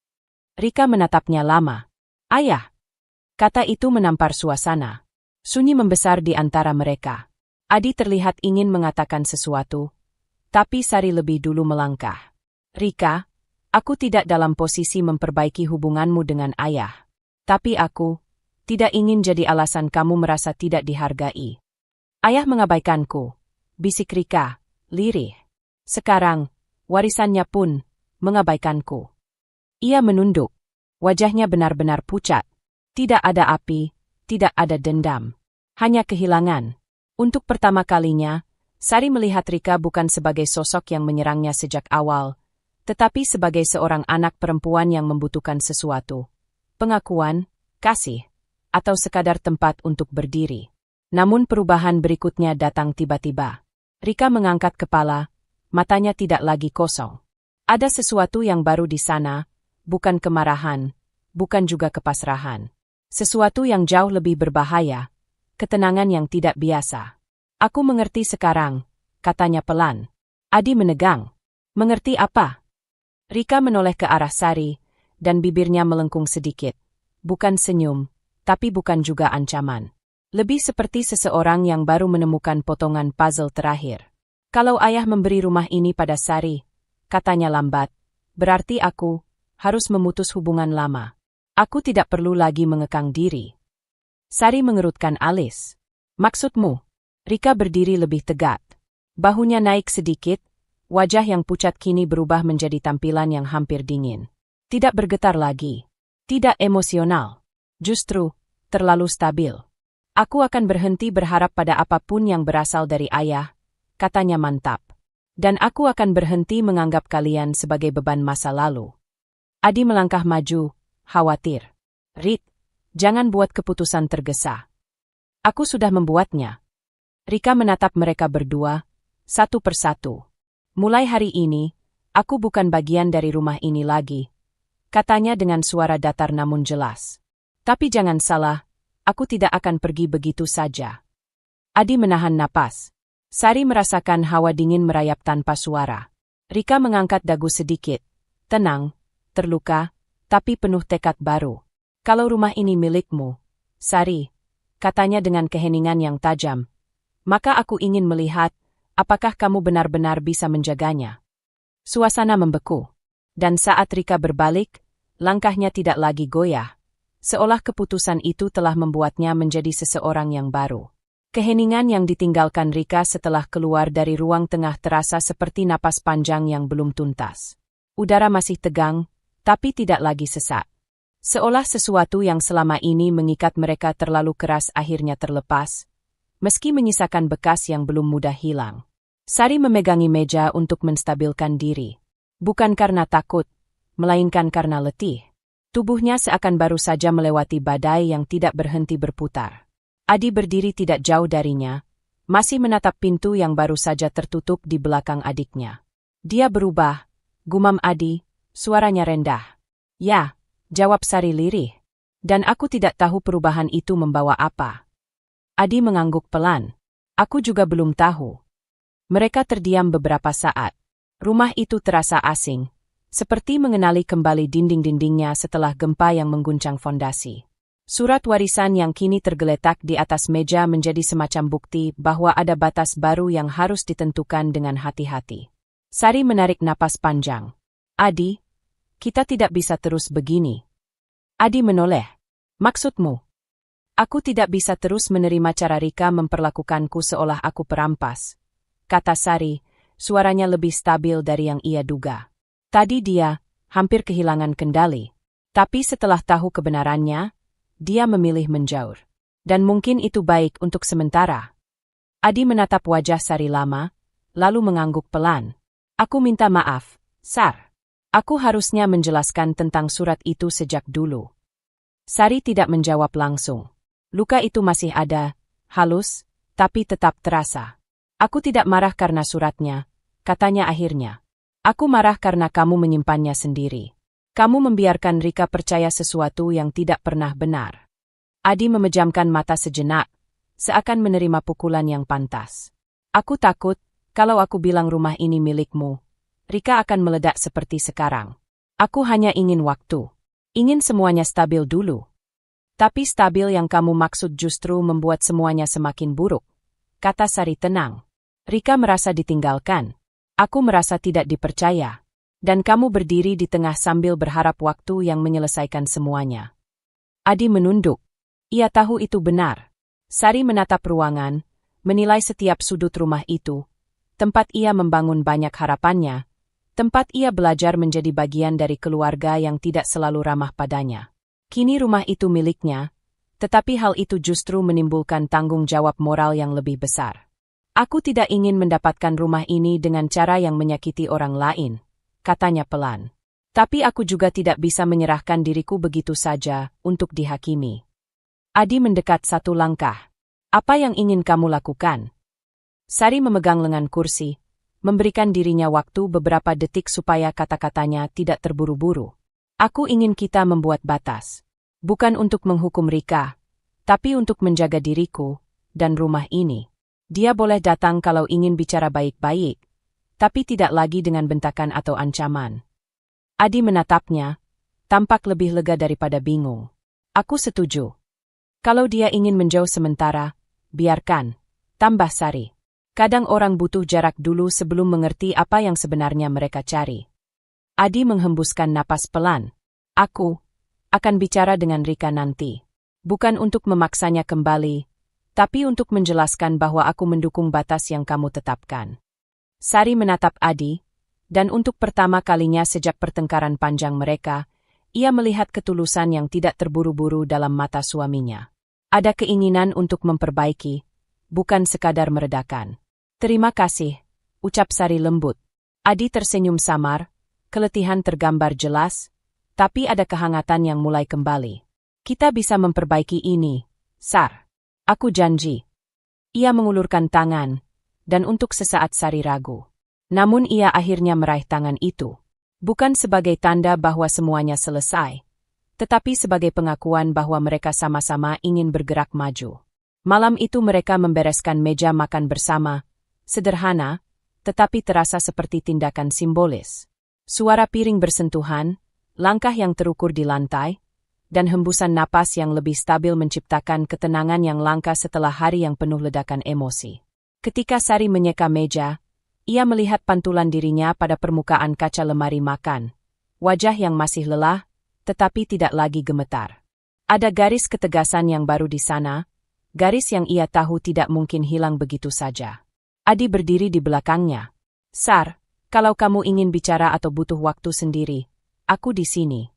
Rika menatapnya lama. "Ayah." Kata itu menampar suasana. Sunyi membesar di antara mereka. Adi terlihat ingin mengatakan sesuatu, tapi Sari lebih dulu melangkah. "Rika, aku tidak dalam posisi memperbaiki hubunganmu dengan ayah. Tapi aku tidak ingin jadi alasan kamu merasa tidak dihargai." "Ayah mengabaikanku," bisik Rika, lirih. "Sekarang, warisannya pun mengabaikanku. Ia menunduk. Wajahnya benar-benar pucat. Tidak ada api, tidak ada dendam. Hanya kehilangan. Untuk pertama kalinya, Sari melihat Rika bukan sebagai sosok yang menyerangnya sejak awal, tetapi sebagai seorang anak perempuan yang membutuhkan sesuatu. Pengakuan, kasih, atau sekadar tempat untuk berdiri. Namun perubahan berikutnya datang tiba-tiba. Rika mengangkat kepala, matanya tidak lagi kosong. Ada sesuatu yang baru di sana, bukan kemarahan, bukan juga kepasrahan. Sesuatu yang jauh lebih berbahaya, ketenangan yang tidak biasa. Aku mengerti sekarang, katanya pelan. Adi menegang. Mengerti apa? Rika menoleh ke arah Sari, dan bibirnya melengkung sedikit. Bukan senyum, tapi bukan juga ancaman. Lebih seperti seseorang yang baru menemukan potongan puzzle terakhir. Kalau ayah memberi rumah ini pada Sari, katanya lambat, berarti aku harus memutus hubungan lama. Aku tidak perlu lagi mengekang diri. Sari mengerutkan alis. Maksudmu? Rika berdiri lebih tegak. Bahunya naik sedikit, wajah yang pucat kini berubah menjadi tampilan yang hampir dingin. Tidak bergetar lagi. Tidak emosional. Justru, terlalu stabil. Aku akan berhenti berharap pada apapun yang berasal dari ayah, katanya mantap. Dan aku akan berhenti menganggap kalian sebagai beban masa lalu. Adi melangkah maju, khawatir. Rit, jangan buat keputusan tergesa. Aku sudah membuatnya. Rika menatap mereka berdua, satu persatu. Mulai hari ini, aku bukan bagian dari rumah ini lagi, katanya dengan suara datar namun jelas. Tapi jangan salah, aku tidak akan pergi begitu saja. Adi menahan napas. Sari merasakan hawa dingin merayap tanpa suara. Rika mengangkat dagu sedikit. Tenang, terluka, tapi penuh tekad baru. Kalau rumah ini milikmu, Sari, katanya dengan keheningan yang tajam, maka aku ingin melihat apakah kamu benar-benar bisa menjaganya. Suasana membeku. Dan saat Rika berbalik, langkahnya tidak lagi goyah. Seolah keputusan itu telah membuatnya menjadi seseorang yang baru. Keheningan yang ditinggalkan Rika setelah keluar dari ruang tengah terasa seperti napas panjang yang belum tuntas. Udara masih tegang, tapi tidak lagi sesak. Seolah sesuatu yang selama ini mengikat mereka terlalu keras akhirnya terlepas, meski menyisakan bekas yang belum mudah hilang. Sari memegangi meja untuk menstabilkan diri. Bukan karena takut, melainkan karena letih. Tubuhnya seakan baru saja melewati badai yang tidak berhenti berputar. Adi berdiri tidak jauh darinya, masih menatap pintu yang baru saja tertutup di belakang adiknya. Dia berubah, gumam Adi, suaranya rendah. Ya, jawab Sari lirih. Dan aku tidak tahu perubahan itu membawa apa. Adi mengangguk pelan. Aku juga belum tahu. Mereka terdiam beberapa saat. Rumah itu terasa asing. Seperti mengenali kembali dinding-dindingnya setelah gempa yang mengguncang fondasi. Surat warisan yang kini tergeletak di atas meja menjadi semacam bukti bahwa ada batas baru yang harus ditentukan dengan hati-hati. Sari menarik napas panjang. Adi, kita tidak bisa terus begini. Adi menoleh. Maksudmu? Aku tidak bisa terus menerima cara Rika memperlakukanku seolah aku perampas, kata Sari, suaranya lebih stabil dari yang ia duga. Tadi dia hampir kehilangan kendali. Tapi setelah tahu kebenarannya, dia memilih menjauh. Dan mungkin itu baik untuk sementara. Adi menatap wajah Sari lama, lalu mengangguk pelan. Aku minta maaf, Sar. Aku harusnya menjelaskan tentang surat itu sejak dulu. Sari tidak menjawab langsung. Luka itu masih ada, halus, tapi tetap terasa. Aku tidak marah karena suratnya, katanya akhirnya. Aku marah karena kamu menyimpannya sendiri. Kamu membiarkan Rika percaya sesuatu yang tidak pernah benar. Adi memejamkan mata sejenak, seakan menerima pukulan yang pantas. Aku takut, kalau aku bilang rumah ini milikmu, Rika akan meledak seperti sekarang. Aku hanya ingin waktu. Ingin semuanya stabil dulu. Tapi stabil yang kamu maksud justru membuat semuanya semakin buruk, kata Sari tenang. Rika merasa ditinggalkan. Aku merasa tidak dipercaya. Dan kamu berdiri di tengah sambil berharap waktu yang menyelesaikan semuanya. Adi menunduk. Ia tahu itu benar. Sari menatap ruangan, menilai setiap sudut rumah itu, tempat ia membangun banyak harapannya, Tempat ia belajar menjadi bagian dari keluarga yang tidak selalu ramah padanya. Kini rumah itu miliknya, tetapi hal itu justru menimbulkan tanggung jawab moral yang lebih besar. Aku tidak ingin mendapatkan rumah ini dengan cara yang menyakiti orang lain, katanya pelan. Tapi aku juga tidak bisa menyerahkan diriku begitu saja untuk dihakimi. Adi mendekat satu langkah. Apa yang ingin kamu lakukan? Sari memegang lengan kursi, memberikan dirinya waktu beberapa detik supaya kata-katanya tidak terburu-buru. Aku ingin kita membuat batas. Bukan untuk menghukum Rika, tapi untuk menjaga diriku dan rumah ini. Dia boleh datang kalau ingin bicara baik-baik, tapi tidak lagi dengan bentakan atau ancaman. Adi menatapnya, tampak lebih lega daripada bingung. Aku setuju. Kalau dia ingin menjauh sementara, biarkan, tambah Sari. Kadang orang butuh jarak dulu sebelum mengerti apa yang sebenarnya mereka cari. Adi menghembuskan napas pelan. Aku akan bicara dengan Rika nanti. Bukan untuk memaksanya kembali, tapi untuk menjelaskan bahwa aku mendukung batas yang kamu tetapkan. Sari menatap Adi, dan untuk pertama kalinya sejak pertengkaran panjang mereka, ia melihat ketulusan yang tidak terburu-buru dalam mata suaminya. Ada keinginan untuk memperbaiki, bukan sekadar meredakan. Terima kasih, ucap Sari lembut. Adi tersenyum samar, keletihan tergambar jelas, tapi ada kehangatan yang mulai kembali. Kita bisa memperbaiki ini, Sar. Aku janji. Ia mengulurkan tangan, dan untuk sesaat Sari ragu. Namun ia akhirnya meraih tangan itu. Bukan sebagai tanda bahwa semuanya selesai, tetapi sebagai pengakuan bahwa mereka sama-sama ingin bergerak maju. Malam itu mereka membereskan meja makan bersama, sederhana, tetapi terasa seperti tindakan simbolis. Suara piring bersentuhan, langkah yang terukur di lantai, dan hembusan napas yang lebih stabil menciptakan ketenangan yang langka setelah hari yang penuh ledakan emosi. Ketika Sari menyeka meja, ia melihat pantulan dirinya pada permukaan kaca lemari makan. Wajah yang masih lelah, tetapi tidak lagi gemetar. Ada garis ketegasan yang baru di sana, garis yang ia tahu tidak mungkin hilang begitu saja. Adi berdiri di belakangnya. Sar, kalau kamu ingin bicara atau butuh waktu sendiri, aku di sini.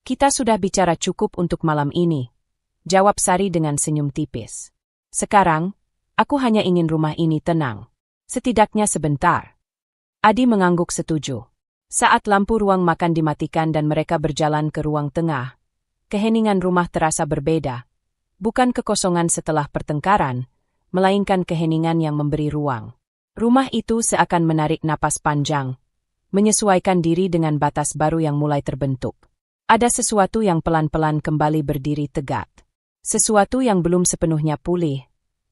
Kita sudah bicara cukup untuk malam ini, jawab Sari dengan senyum tipis. Sekarang, aku hanya ingin rumah ini tenang. Setidaknya sebentar. Adi mengangguk setuju. Saat lampu ruang makan dimatikan dan mereka berjalan ke ruang tengah, keheningan rumah terasa berbeda. Bukan kekosongan setelah pertengkaran, melainkan keheningan yang memberi ruang. Rumah itu seakan menarik napas panjang, menyesuaikan diri dengan batas baru yang mulai terbentuk. Ada sesuatu yang pelan-pelan kembali berdiri tegak. Sesuatu yang belum sepenuhnya pulih,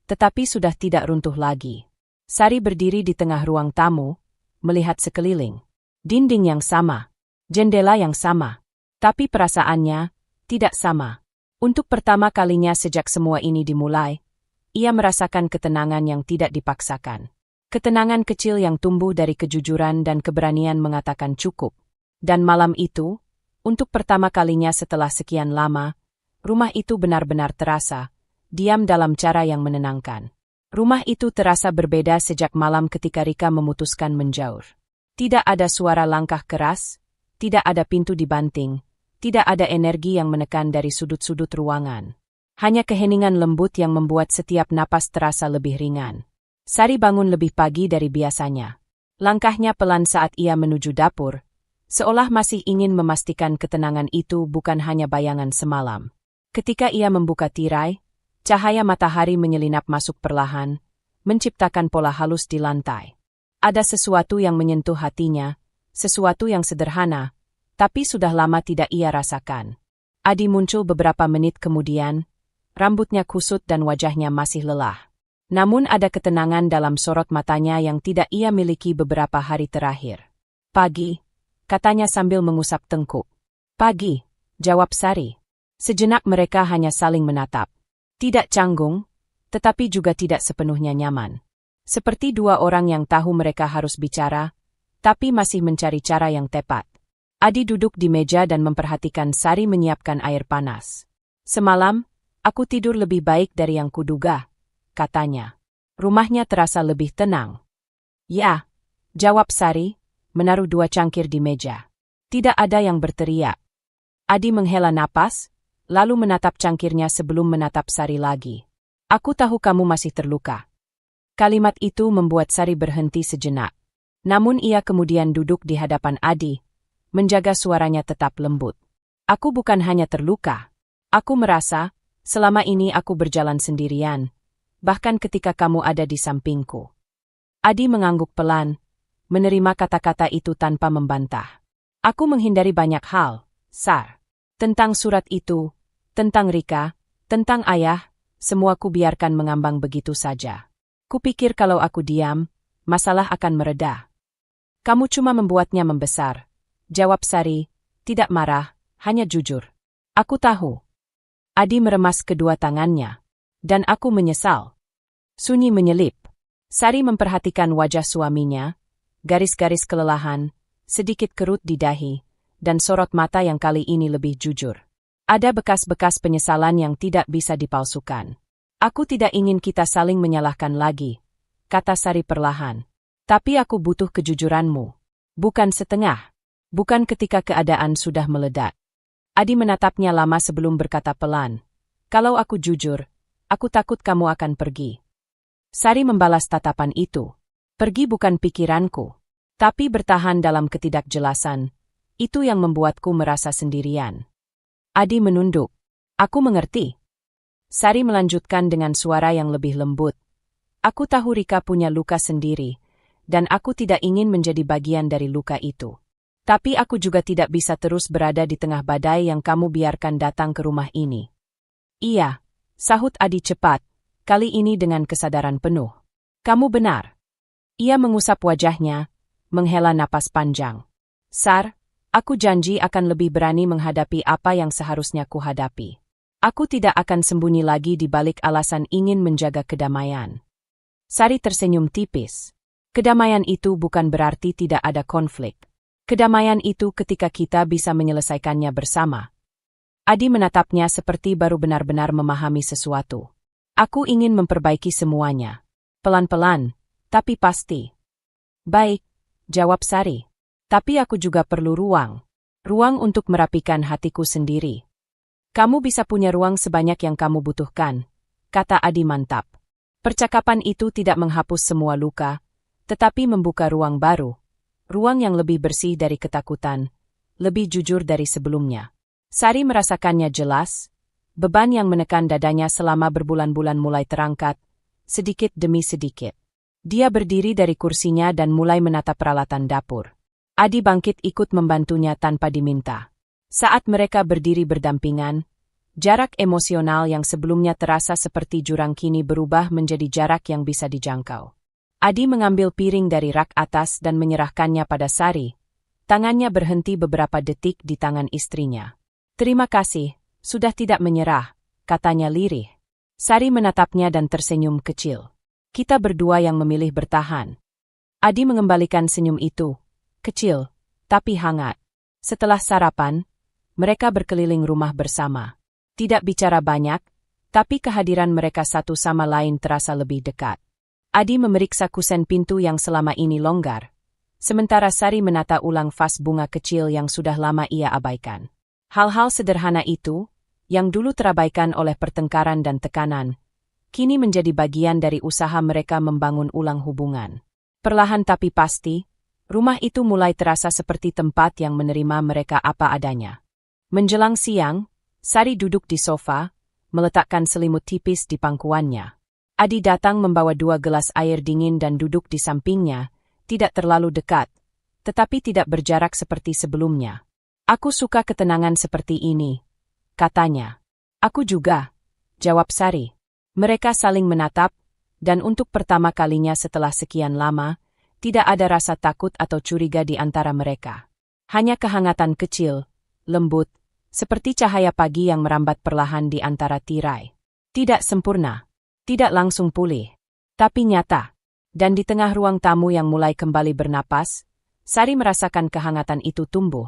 tetapi sudah tidak runtuh lagi. Sari berdiri di tengah ruang tamu, melihat sekeliling. Dinding yang sama, jendela yang sama, tapi perasaannya tidak sama. Untuk pertama kalinya sejak semua ini dimulai, ia merasakan ketenangan yang tidak dipaksakan. Ketenangan kecil yang tumbuh dari kejujuran dan keberanian mengatakan cukup. Dan malam itu, untuk pertama kalinya setelah sekian lama, rumah itu benar-benar terasa, diam dalam cara yang menenangkan. Rumah itu terasa berbeda sejak malam ketika Rika memutuskan menjauh. Tidak ada suara langkah keras, tidak ada pintu dibanting, tidak ada energi yang menekan dari sudut-sudut ruangan. Hanya keheningan lembut yang membuat setiap napas terasa lebih ringan. Sari bangun lebih pagi dari biasanya. Langkahnya pelan saat ia menuju dapur, seolah masih ingin memastikan ketenangan itu bukan hanya bayangan semalam. Ketika ia membuka tirai, cahaya matahari menyelinap masuk perlahan, menciptakan pola halus di lantai. Ada sesuatu yang menyentuh hatinya, sesuatu yang sederhana, tapi sudah lama tidak ia rasakan. Adi muncul beberapa menit kemudian, rambutnya kusut dan wajahnya masih lelah. Namun ada ketenangan dalam sorot matanya yang tidak ia miliki beberapa hari terakhir. Pagi, katanya sambil mengusap tengkuk. Pagi, jawab Sari. Sejenak mereka hanya saling menatap. Tidak canggung, tetapi juga tidak sepenuhnya nyaman. Seperti dua orang yang tahu mereka harus bicara, tapi masih mencari cara yang tepat. Adi duduk di meja dan memperhatikan Sari menyiapkan air panas. Semalam, aku tidur lebih baik dari yang kuduga, katanya. Rumahnya terasa lebih tenang. Ya, jawab Sari, menaruh 2 cangkir di meja. Tidak ada yang berteriak. Adi menghela napas, lalu menatap cangkirnya sebelum menatap Sari lagi. Aku tahu kamu masih terluka. Kalimat itu membuat Sari berhenti sejenak. Namun ia kemudian duduk di hadapan Adi, menjaga suaranya tetap lembut. Aku bukan hanya terluka. Aku merasa, selama ini aku berjalan sendirian, bahkan ketika kamu ada di sampingku. Adi mengangguk pelan, menerima kata-kata itu tanpa membantah. Aku menghindari banyak hal, Sar. Tentang surat itu, tentang Rika, tentang ayah, semua ku biarkan mengambang begitu saja. Kupikir kalau aku diam, masalah akan mereda. Kamu cuma membuatnya membesar. Jawab Sari, tidak marah, hanya jujur. Aku tahu. Adi meremas kedua tangannya. Dan aku menyesal. Sunyi menyelip. Sari memperhatikan wajah suaminya, garis-garis kelelahan, sedikit kerut di dahi, dan sorot mata yang kali ini lebih jujur. Ada bekas-bekas penyesalan yang tidak bisa dipalsukan. Aku tidak ingin kita saling menyalahkan lagi, kata Sari perlahan. Tapi aku butuh kejujuranmu. Bukan setengah. Bukan ketika keadaan sudah meledak. Adi menatapnya lama sebelum berkata pelan. Kalau aku jujur, aku takut kamu akan pergi. Sari membalas tatapan itu. Pergi bukan pikiranku. Tapi bertahan dalam ketidakjelasan. Itu yang membuatku merasa sendirian. Adi menunduk. Aku mengerti. Sari melanjutkan dengan suara yang lebih lembut. Aku tahu Rika punya luka sendiri, dan aku tidak ingin menjadi bagian dari luka itu. Tapi aku juga tidak bisa terus berada di tengah badai yang kamu biarkan datang ke rumah ini. Iya, sahut Adi cepat, kali ini dengan kesadaran penuh. Kamu benar. Ia mengusap wajahnya, menghela napas panjang. Sar, aku janji akan lebih berani menghadapi apa yang seharusnya kuhadapi. Aku tidak akan sembunyi lagi di balik alasan ingin menjaga kedamaian. Sari tersenyum tipis. Kedamaian itu bukan berarti tidak ada konflik. Kedamaian itu ketika kita bisa menyelesaikannya bersama. Adi menatapnya seperti baru benar-benar memahami sesuatu. Aku ingin memperbaiki semuanya. Pelan-pelan, tapi pasti. Baik, jawab Sari. Tapi aku juga perlu ruang. Ruang untuk merapikan hatiku sendiri. Kamu bisa punya ruang sebanyak yang kamu butuhkan, kata Adi mantap. Percakapan itu tidak menghapus semua luka, tetapi membuka ruang baru. Ruang yang lebih bersih dari ketakutan, lebih jujur dari sebelumnya. Sari merasakannya jelas, beban yang menekan dadanya selama berbulan-bulan mulai terangkat, sedikit demi sedikit. Dia berdiri dari kursinya dan mulai menatap peralatan dapur. Adi bangkit ikut membantunya tanpa diminta. Saat mereka berdiri berdampingan, jarak emosional yang sebelumnya terasa seperti jurang kini berubah menjadi jarak yang bisa dijangkau. Adi mengambil piring dari rak atas dan menyerahkannya pada Sari. Tangannya berhenti beberapa detik di tangan istrinya. Terima kasih, sudah tidak menyerah, katanya lirih. Sari menatapnya dan tersenyum kecil. Kita berdua yang memilih bertahan. Adi mengembalikan senyum itu, kecil, tapi hangat. Setelah sarapan, mereka berkeliling rumah bersama. Tidak bicara banyak, tapi kehadiran mereka satu sama lain terasa lebih dekat. Adi memeriksa kusen pintu yang selama ini longgar, sementara Sari menata ulang vas bunga kecil yang sudah lama ia abaikan. Hal-hal sederhana itu, yang dulu terabaikan oleh pertengkaran dan tekanan, kini menjadi bagian dari usaha mereka membangun ulang hubungan. Perlahan tapi pasti, rumah itu mulai terasa seperti tempat yang menerima mereka apa adanya. Menjelang siang, Sari duduk di sofa, meletakkan selimut tipis di pangkuannya. Adi datang membawa 2 gelas air dingin dan duduk di sampingnya, tidak terlalu dekat, tetapi tidak berjarak seperti sebelumnya. Aku suka ketenangan seperti ini, katanya. Aku juga, jawab Sari. Mereka saling menatap, dan untuk pertama kalinya setelah sekian lama, tidak ada rasa takut atau curiga di antara mereka. Hanya kehangatan kecil, lembut, seperti cahaya pagi yang merambat perlahan di antara tirai. Tidak sempurna. Tidak langsung pulih, tapi nyata. Dan di tengah ruang tamu yang mulai kembali bernapas, Sari merasakan kehangatan itu tumbuh.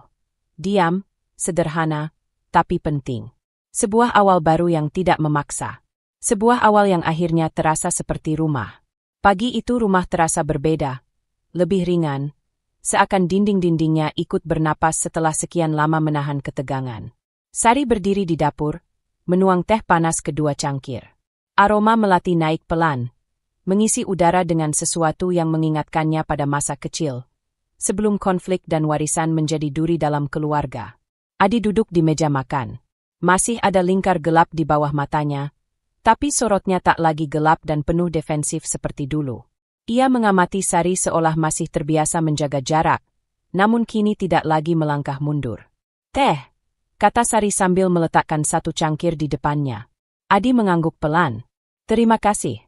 Diam, sederhana, tapi penting. Sebuah awal baru yang tidak memaksa. Sebuah awal yang akhirnya terasa seperti rumah. Pagi itu rumah terasa berbeda, lebih ringan, seakan dinding-dindingnya ikut bernapas setelah sekian lama menahan ketegangan. Sari berdiri di dapur, menuang teh panas kedua cangkir. Aroma melati naik pelan, mengisi udara dengan sesuatu yang mengingatkannya pada masa kecil, sebelum konflik dan warisan menjadi duri dalam keluarga. Adi duduk di meja makan. Masih ada lingkar gelap di bawah matanya, tapi sorotnya tak lagi gelap dan penuh defensif seperti dulu. Ia mengamati Sari seolah masih terbiasa menjaga jarak, namun kini tidak lagi melangkah mundur. "Teh," kata Sari sambil meletakkan satu cangkir di depannya. Adi mengangguk pelan. "Terima kasih."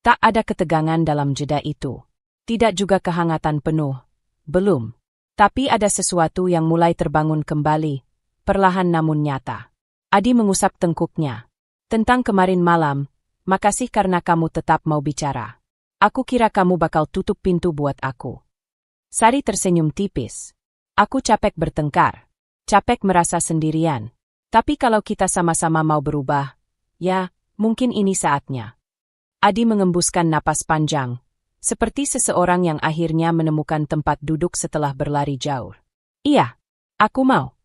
Tak ada ketegangan dalam jeda itu. Tidak juga kehangatan penuh. Belum. Tapi ada sesuatu yang mulai terbangun kembali, perlahan namun nyata. Adi mengusap tengkuknya. "Tentang kemarin malam, makasih karena kamu tetap mau bicara. Aku kira kamu bakal tutup pintu buat aku." Sari tersenyum tipis. "Aku capek bertengkar. Capek merasa sendirian. Tapi kalau kita sama-sama mau berubah, ya, mungkin ini saatnya." Adi mengembuskan napas panjang, seperti seseorang yang akhirnya menemukan tempat duduk setelah berlari jauh. "Iya, aku mau."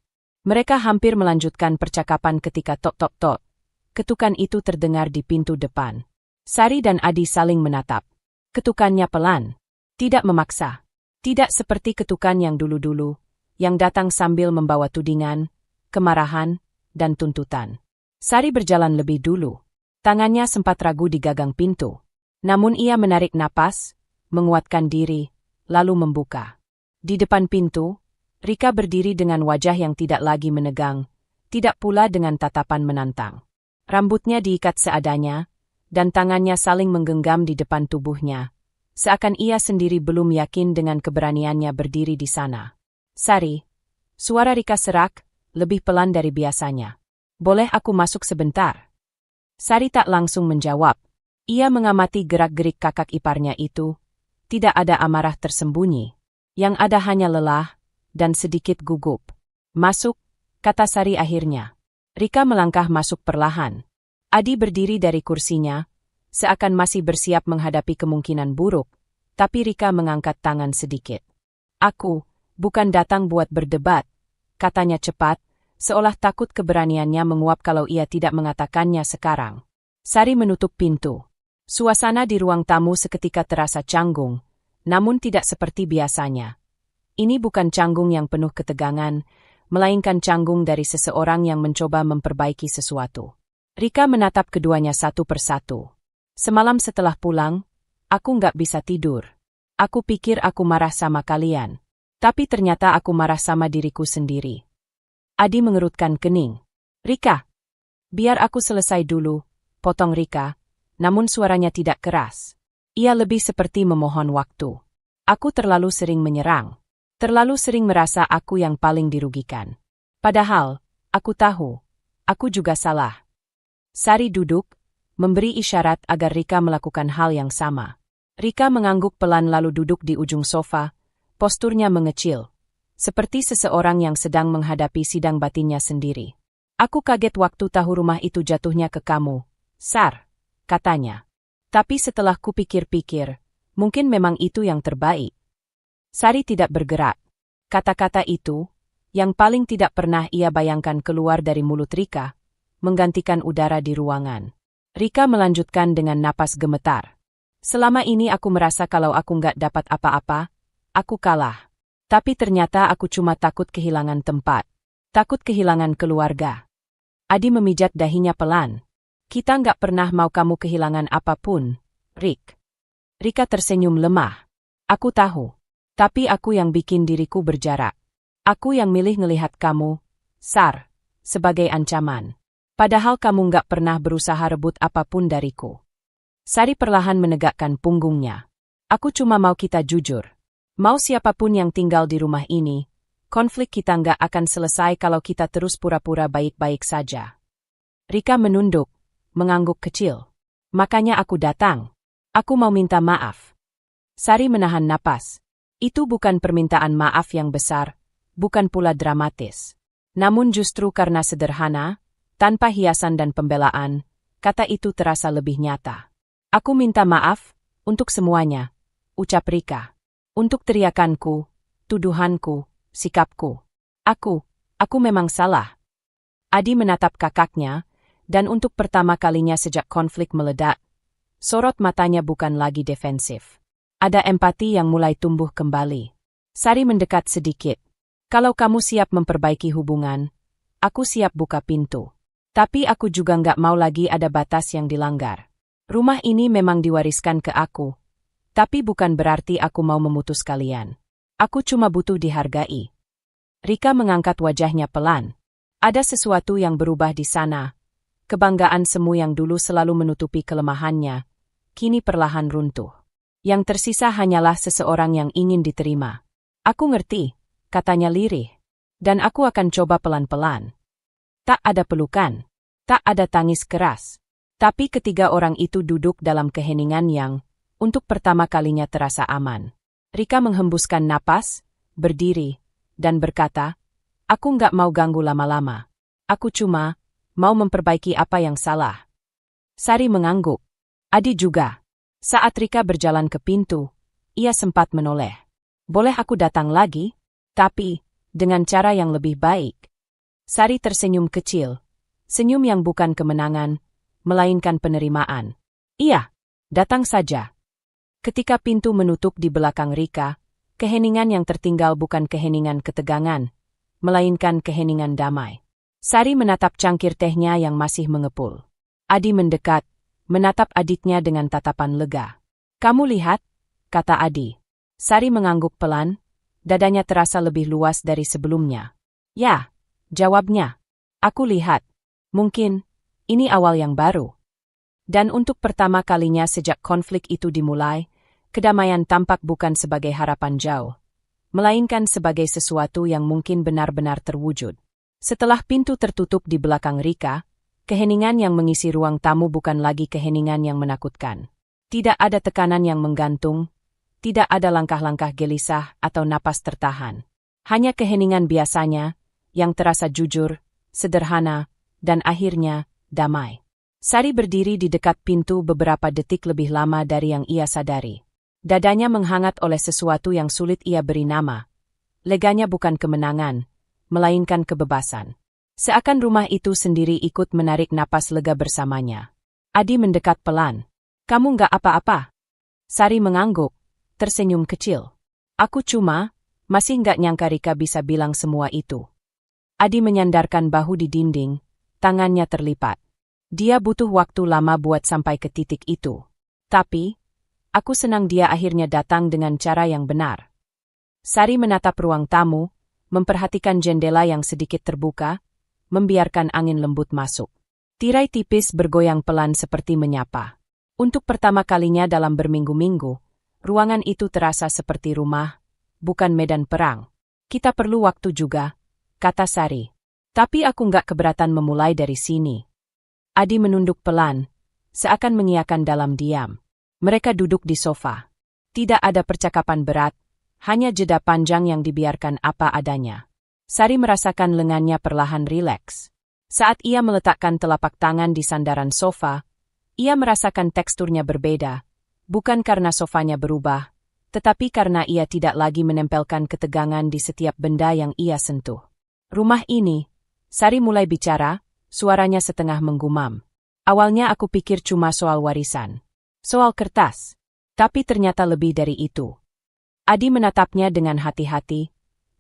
Mereka hampir melanjutkan percakapan ketika tok-tok-tok. Ketukan itu terdengar di pintu depan. Sari dan Adi saling menatap. Ketukannya pelan. Tidak memaksa. Tidak seperti ketukan yang dulu-dulu, yang datang sambil membawa tudingan, kemarahan, dan tuntutan. Sari berjalan lebih dulu. Tangannya sempat ragu di gagang pintu. Namun ia menarik napas, menguatkan diri, lalu membuka. Di depan pintu, Rika berdiri dengan wajah yang tidak lagi menegang, tidak pula dengan tatapan menantang. Rambutnya diikat seadanya, dan tangannya saling menggenggam di depan tubuhnya, seakan ia sendiri belum yakin dengan keberaniannya berdiri di sana. "Sari," suara Rika serak, lebih pelan dari biasanya. "Boleh aku masuk sebentar?" Sari tak langsung menjawab. Ia mengamati gerak-gerik kakak iparnya itu. Tidak ada amarah tersembunyi. Yang ada hanya lelah dan sedikit gugup. "Masuk," kata Sari akhirnya. Rika melangkah masuk perlahan. Adi berdiri dari kursinya, seakan masih bersiap menghadapi kemungkinan buruk, tapi Rika mengangkat tangan sedikit. "Aku bukan datang buat berdebat," katanya cepat, seolah takut keberaniannya menguap kalau ia tidak mengatakannya sekarang. Sari menutup pintu. Suasana di ruang tamu seketika terasa canggung, namun tidak seperti biasanya. Ini bukan canggung yang penuh ketegangan, melainkan canggung dari seseorang yang mencoba memperbaiki sesuatu. Rika menatap keduanya satu persatu. "Semalam setelah pulang, aku nggak bisa tidur. Aku pikir aku marah sama kalian. Tapi ternyata aku marah sama diriku sendiri." Adi mengerutkan kening. "Rika, biar aku selesai dulu," potong Rika, namun suaranya tidak keras. Ia lebih seperti memohon waktu. "Aku terlalu sering menyerang. Terlalu sering merasa aku yang paling dirugikan. Padahal, aku tahu, aku juga salah." Sari duduk, memberi isyarat agar Rika melakukan hal yang sama. Rika mengangguk pelan lalu duduk di ujung sofa, posturnya mengecil, seperti seseorang yang sedang menghadapi sidang batinnya sendiri. "Aku kaget waktu tahu rumah itu jatuhnya ke kamu, Sar," katanya. "Tapi setelah kupikir-pikir, mungkin memang itu yang terbaik." Sari tidak bergerak. Kata-kata itu, yang paling tidak pernah ia bayangkan keluar dari mulut Rika, menggantikan udara di ruangan. Rika melanjutkan dengan napas gemetar. "Selama ini aku merasa kalau aku nggak dapat apa-apa, aku kalah. Tapi ternyata aku cuma takut kehilangan tempat. Takut kehilangan keluarga." Adi memijat dahinya pelan. "Kita nggak pernah mau kamu kehilangan apapun, Rik." Rika tersenyum lemah. "Aku tahu. Tapi aku yang bikin diriku berjarak. Aku yang milih ngelihat kamu, Sar, sebagai ancaman. Padahal kamu nggak pernah berusaha rebut apapun dariku." Sari perlahan menegakkan punggungnya. "Aku cuma mau kita jujur. Mau siapapun yang tinggal di rumah ini, konflik kita nggak akan selesai kalau kita terus pura-pura baik-baik saja." Rika menunduk, mengangguk kecil. "Makanya aku datang. Aku mau minta maaf." Sari menahan napas. Itu bukan permintaan maaf yang besar, bukan pula dramatis. Namun justru karena sederhana, tanpa hiasan dan pembelaan, kata itu terasa lebih nyata. "Aku minta maaf, untuk semuanya," ucap Rika. "Untuk teriakanku, tuduhanku, sikapku. Aku memang salah. Adi menatap kakaknya, dan untuk pertama kalinya sejak konflik meledak, sorot matanya bukan lagi defensif. Ada empati yang mulai tumbuh kembali. Sari mendekat sedikit. Kalau kamu siap memperbaiki hubungan, aku siap buka pintu. Tapi aku juga nggak mau lagi ada batas yang dilanggar. Rumah ini memang diwariskan ke aku, tapi bukan berarti aku mau memutus kalian. Aku cuma butuh dihargai. Rika mengangkat wajahnya pelan. Ada sesuatu yang berubah di sana. Kebanggaan semu yang dulu selalu menutupi kelemahannya, kini perlahan runtuh. Yang tersisa hanyalah seseorang yang ingin diterima. Aku ngerti, katanya lirih. Dan aku akan coba pelan-pelan. Tak ada pelukan, tak ada tangis keras. Tapi ketiga orang itu duduk dalam keheningan yang, untuk pertama kalinya terasa aman. Rika menghembuskan napas, berdiri, dan berkata, aku nggak mau ganggu lama-lama. Aku cuma mau memperbaiki apa yang salah. Sari mengangguk. Adi juga. Saat Rika berjalan ke pintu, ia sempat menoleh. Boleh aku datang lagi? Tapi, dengan cara yang lebih baik. Sari tersenyum kecil. Senyum yang bukan kemenangan, melainkan penerimaan. Iya, datang saja. Ketika pintu menutup di belakang Rika, keheningan yang tertinggal bukan keheningan ketegangan, melainkan keheningan damai. Sari menatap cangkir tehnya yang masih mengepul. Adi mendekat, menatap adiknya dengan tatapan lega. Kamu lihat, kata Adi. Sari mengangguk pelan, dadanya terasa lebih luas dari sebelumnya. Ya, jawabnya. Aku lihat. Mungkin, ini awal yang baru. Dan untuk pertama kalinya sejak konflik itu dimulai, kedamaian tampak bukan sebagai harapan jauh, melainkan sebagai sesuatu yang mungkin benar-benar terwujud. Setelah pintu tertutup di belakang Rika, keheningan yang mengisi ruang tamu bukan lagi keheningan yang menakutkan. Tidak ada tekanan yang menggantung, tidak ada langkah-langkah gelisah atau napas tertahan. Hanya keheningan biasanya, yang terasa jujur, sederhana, dan akhirnya, damai. Sari berdiri di dekat pintu beberapa detik lebih lama dari yang ia sadari. Dadanya menghangat oleh sesuatu yang sulit ia beri nama. Leganya bukan kemenangan, melainkan kebebasan. Seakan rumah itu sendiri ikut menarik napas lega bersamanya. Adi mendekat pelan. Kamu nggak apa-apa? Sari mengangguk, tersenyum kecil. Aku cuma, masih nggak nyangka Rika bisa bilang semua itu. Adi menyandarkan bahu di dinding, tangannya terlipat. Dia butuh waktu lama buat sampai ke titik itu. Tapi, aku senang dia akhirnya datang dengan cara yang benar. Sari menatap ruang tamu, memperhatikan jendela yang sedikit terbuka, membiarkan angin lembut masuk. Tirai tipis bergoyang pelan seperti menyapa. Untuk pertama kalinya dalam berminggu-minggu, ruangan itu terasa seperti rumah, bukan medan perang. Kita perlu waktu juga, kata Sari. Tapi aku nggak keberatan memulai dari sini. Adi menunduk pelan, seakan mengiyakan dalam diam. Mereka duduk di sofa. Tidak ada percakapan berat, hanya jeda panjang yang dibiarkan apa adanya. Sari merasakan lengannya perlahan rileks. Saat ia meletakkan telapak tangan di sandaran sofa, ia merasakan teksturnya berbeda, bukan karena sofanya berubah, tetapi karena ia tidak lagi menempelkan ketegangan di setiap benda yang ia sentuh. Rumah ini, Sari mulai bicara, suaranya setengah menggumam. Awalnya aku pikir cuma soal warisan. Soal kertas. Tapi ternyata lebih dari itu. Adi menatapnya dengan hati-hati,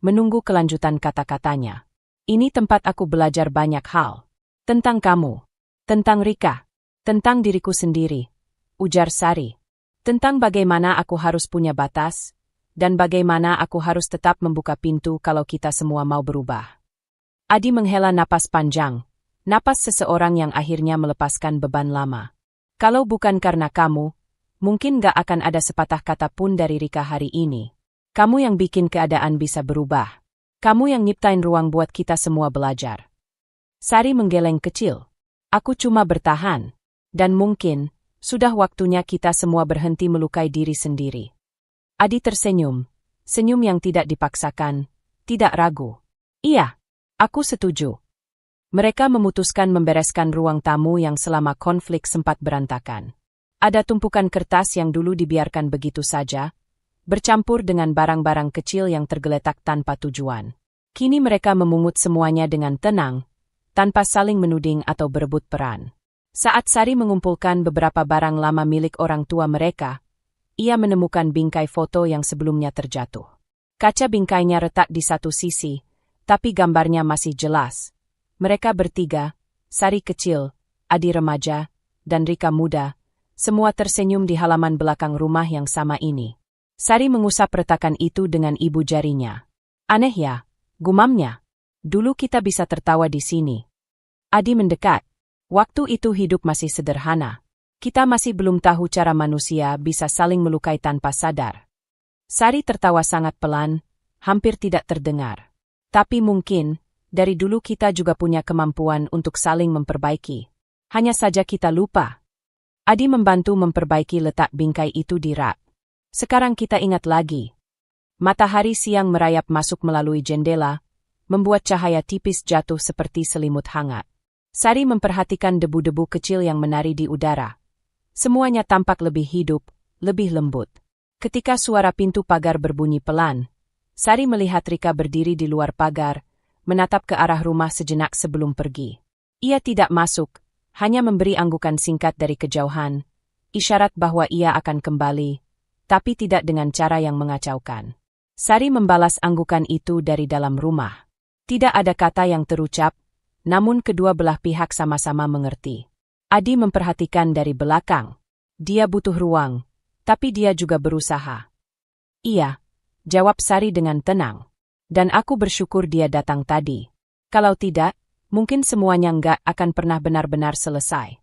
menunggu kelanjutan kata-katanya. Ini tempat aku belajar banyak hal. Tentang kamu. Tentang Rika. Tentang diriku sendiri. Ujar Sari. Tentang bagaimana aku harus punya batas, dan bagaimana aku harus tetap membuka pintu kalau kita semua mau berubah. Adi menghela napas panjang, napas seseorang yang akhirnya melepaskan beban lama. Kalau bukan karena kamu, mungkin gak akan ada sepatah kata pun dari Rika hari ini. Kamu yang bikin keadaan bisa berubah. Kamu yang nyiptain ruang buat kita semua belajar. Sari menggeleng kecil. Aku cuma bertahan. Dan mungkin, sudah waktunya kita semua berhenti melukai diri sendiri. Adi tersenyum. Senyum yang tidak dipaksakan, tidak ragu. Iya. Aku setuju. Mereka memutuskan membereskan ruang tamu yang selama konflik sempat berantakan. Ada tumpukan kertas yang dulu dibiarkan begitu saja, bercampur dengan barang-barang kecil yang tergeletak tanpa tujuan. Kini mereka memungut semuanya dengan tenang, tanpa saling menuding atau berebut peran. Saat Sari mengumpulkan beberapa barang lama milik orang tua mereka, ia menemukan bingkai foto yang sebelumnya terjatuh. Kaca bingkainya retak di satu sisi, tapi gambarnya masih jelas. Mereka bertiga, Sari kecil, Adi remaja, dan Rika muda, semua tersenyum di halaman belakang rumah yang sama ini. Sari mengusap retakan itu dengan ibu jarinya. Aneh ya, gumamnya. Dulu kita bisa tertawa di sini. Adi mendekat. Waktu itu hidup masih sederhana. Kita masih belum tahu cara manusia bisa saling melukai tanpa sadar. Sari tertawa sangat pelan, hampir tidak terdengar. Tapi mungkin, dari dulu kita juga punya kemampuan untuk saling memperbaiki. Hanya saja kita lupa. Adi membantu memperbaiki letak bingkai itu di rak. Sekarang kita ingat lagi. Matahari siang merayap masuk melalui jendela, membuat cahaya tipis jatuh seperti selimut hangat. Sari memperhatikan debu-debu kecil yang menari di udara. Semuanya tampak lebih hidup, lebih lembut. Ketika suara pintu pagar berbunyi pelan, Sari melihat Rika berdiri di luar pagar, menatap ke arah rumah sejenak sebelum pergi. Ia tidak masuk, hanya memberi anggukan singkat dari kejauhan, isyarat bahwa ia akan kembali, tapi tidak dengan cara yang mengacaukan. Sari membalas anggukan itu dari dalam rumah. Tidak ada kata yang terucap, namun kedua belah pihak sama-sama mengerti. Adi memperhatikan dari belakang. Dia butuh ruang, tapi dia juga berusaha. Iya, jawab Sari dengan tenang. Dan aku bersyukur dia datang tadi. Kalau tidak, mungkin semuanya nggak akan pernah benar-benar selesai.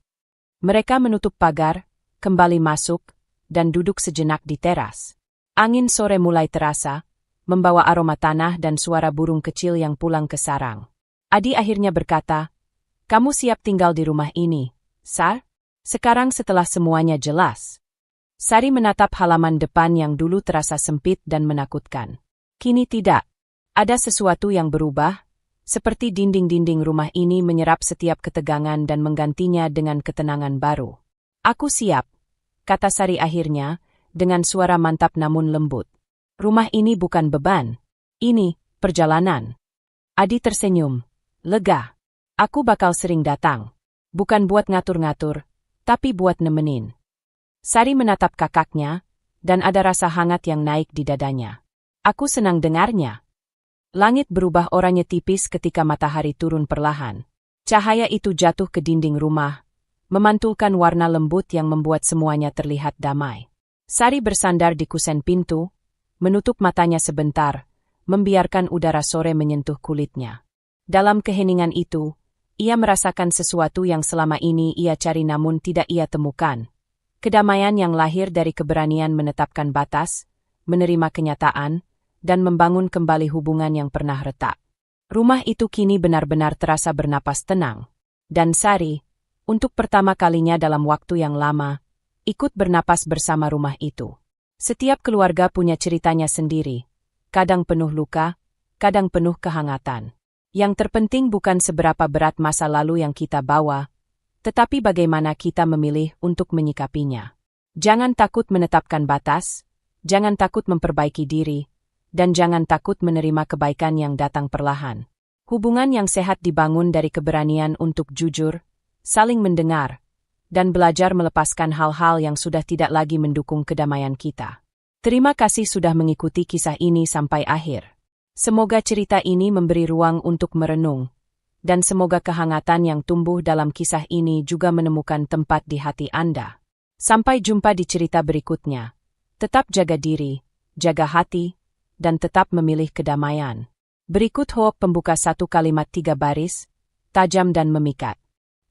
Mereka menutup pagar, kembali masuk, dan duduk sejenak di teras. Angin sore mulai terasa, membawa aroma tanah dan suara burung kecil yang pulang ke sarang. Adi akhirnya berkata, "Kamu siap tinggal di rumah ini, Sar?" Sekarang setelah semuanya jelas. Sari menatap halaman depan yang dulu terasa sempit dan menakutkan. Kini tidak. Ada sesuatu yang berubah, seperti dinding-dinding rumah ini menyerap setiap ketegangan dan menggantinya dengan ketenangan baru. "Aku siap," kata Sari akhirnya, dengan suara mantap namun lembut. "Rumah ini bukan beban. Ini perjalanan." Adi tersenyum. Lega. "Aku bakal sering datang. Bukan buat ngatur-ngatur, tapi buat nemenin." Sari menatap kakaknya, dan ada rasa hangat yang naik di dadanya. "Aku senang dengarnya." Langit berubah oranye tipis ketika matahari turun perlahan. Cahaya itu jatuh ke dinding rumah, memantulkan warna lembut yang membuat semuanya terlihat damai. Sari bersandar di kusen pintu, menutup matanya sebentar, membiarkan udara sore menyentuh kulitnya. Dalam keheningan itu, ia merasakan sesuatu yang selama ini ia cari namun tidak ia temukan. Kedamaian yang lahir dari keberanian menetapkan batas, menerima kenyataan, dan membangun kembali hubungan yang pernah retak. Rumah itu kini benar-benar terasa bernapas tenang. Dan Sari, untuk pertama kalinya dalam waktu yang lama, ikut bernapas bersama rumah itu. Setiap keluarga punya ceritanya sendiri, kadang penuh luka, kadang penuh kehangatan. Yang terpenting bukan seberapa berat masa lalu yang kita bawa, tetapi bagaimana kita memilih untuk menyikapinya. Jangan takut menetapkan batas, jangan takut memperbaiki diri, dan jangan takut menerima kebaikan yang datang perlahan. Hubungan yang sehat dibangun dari keberanian untuk jujur, saling mendengar, dan belajar melepaskan hal-hal yang sudah tidak lagi mendukung kedamaian kita. Terima kasih sudah mengikuti kisah ini sampai akhir. Semoga cerita ini memberi ruang untuk merenung, dan semoga kehangatan yang tumbuh dalam kisah ini juga menemukan tempat di hati Anda. Sampai jumpa di cerita berikutnya. Tetap jaga diri, jaga hati, dan tetap memilih kedamaian. Berikut hoak pembuka 1 kalimat 3 baris, tajam dan memikat.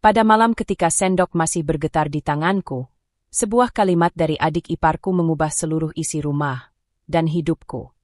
Pada malam ketika sendok masih bergetar di tanganku, sebuah kalimat dari adik iparku mengubah seluruh isi rumah dan hidupku.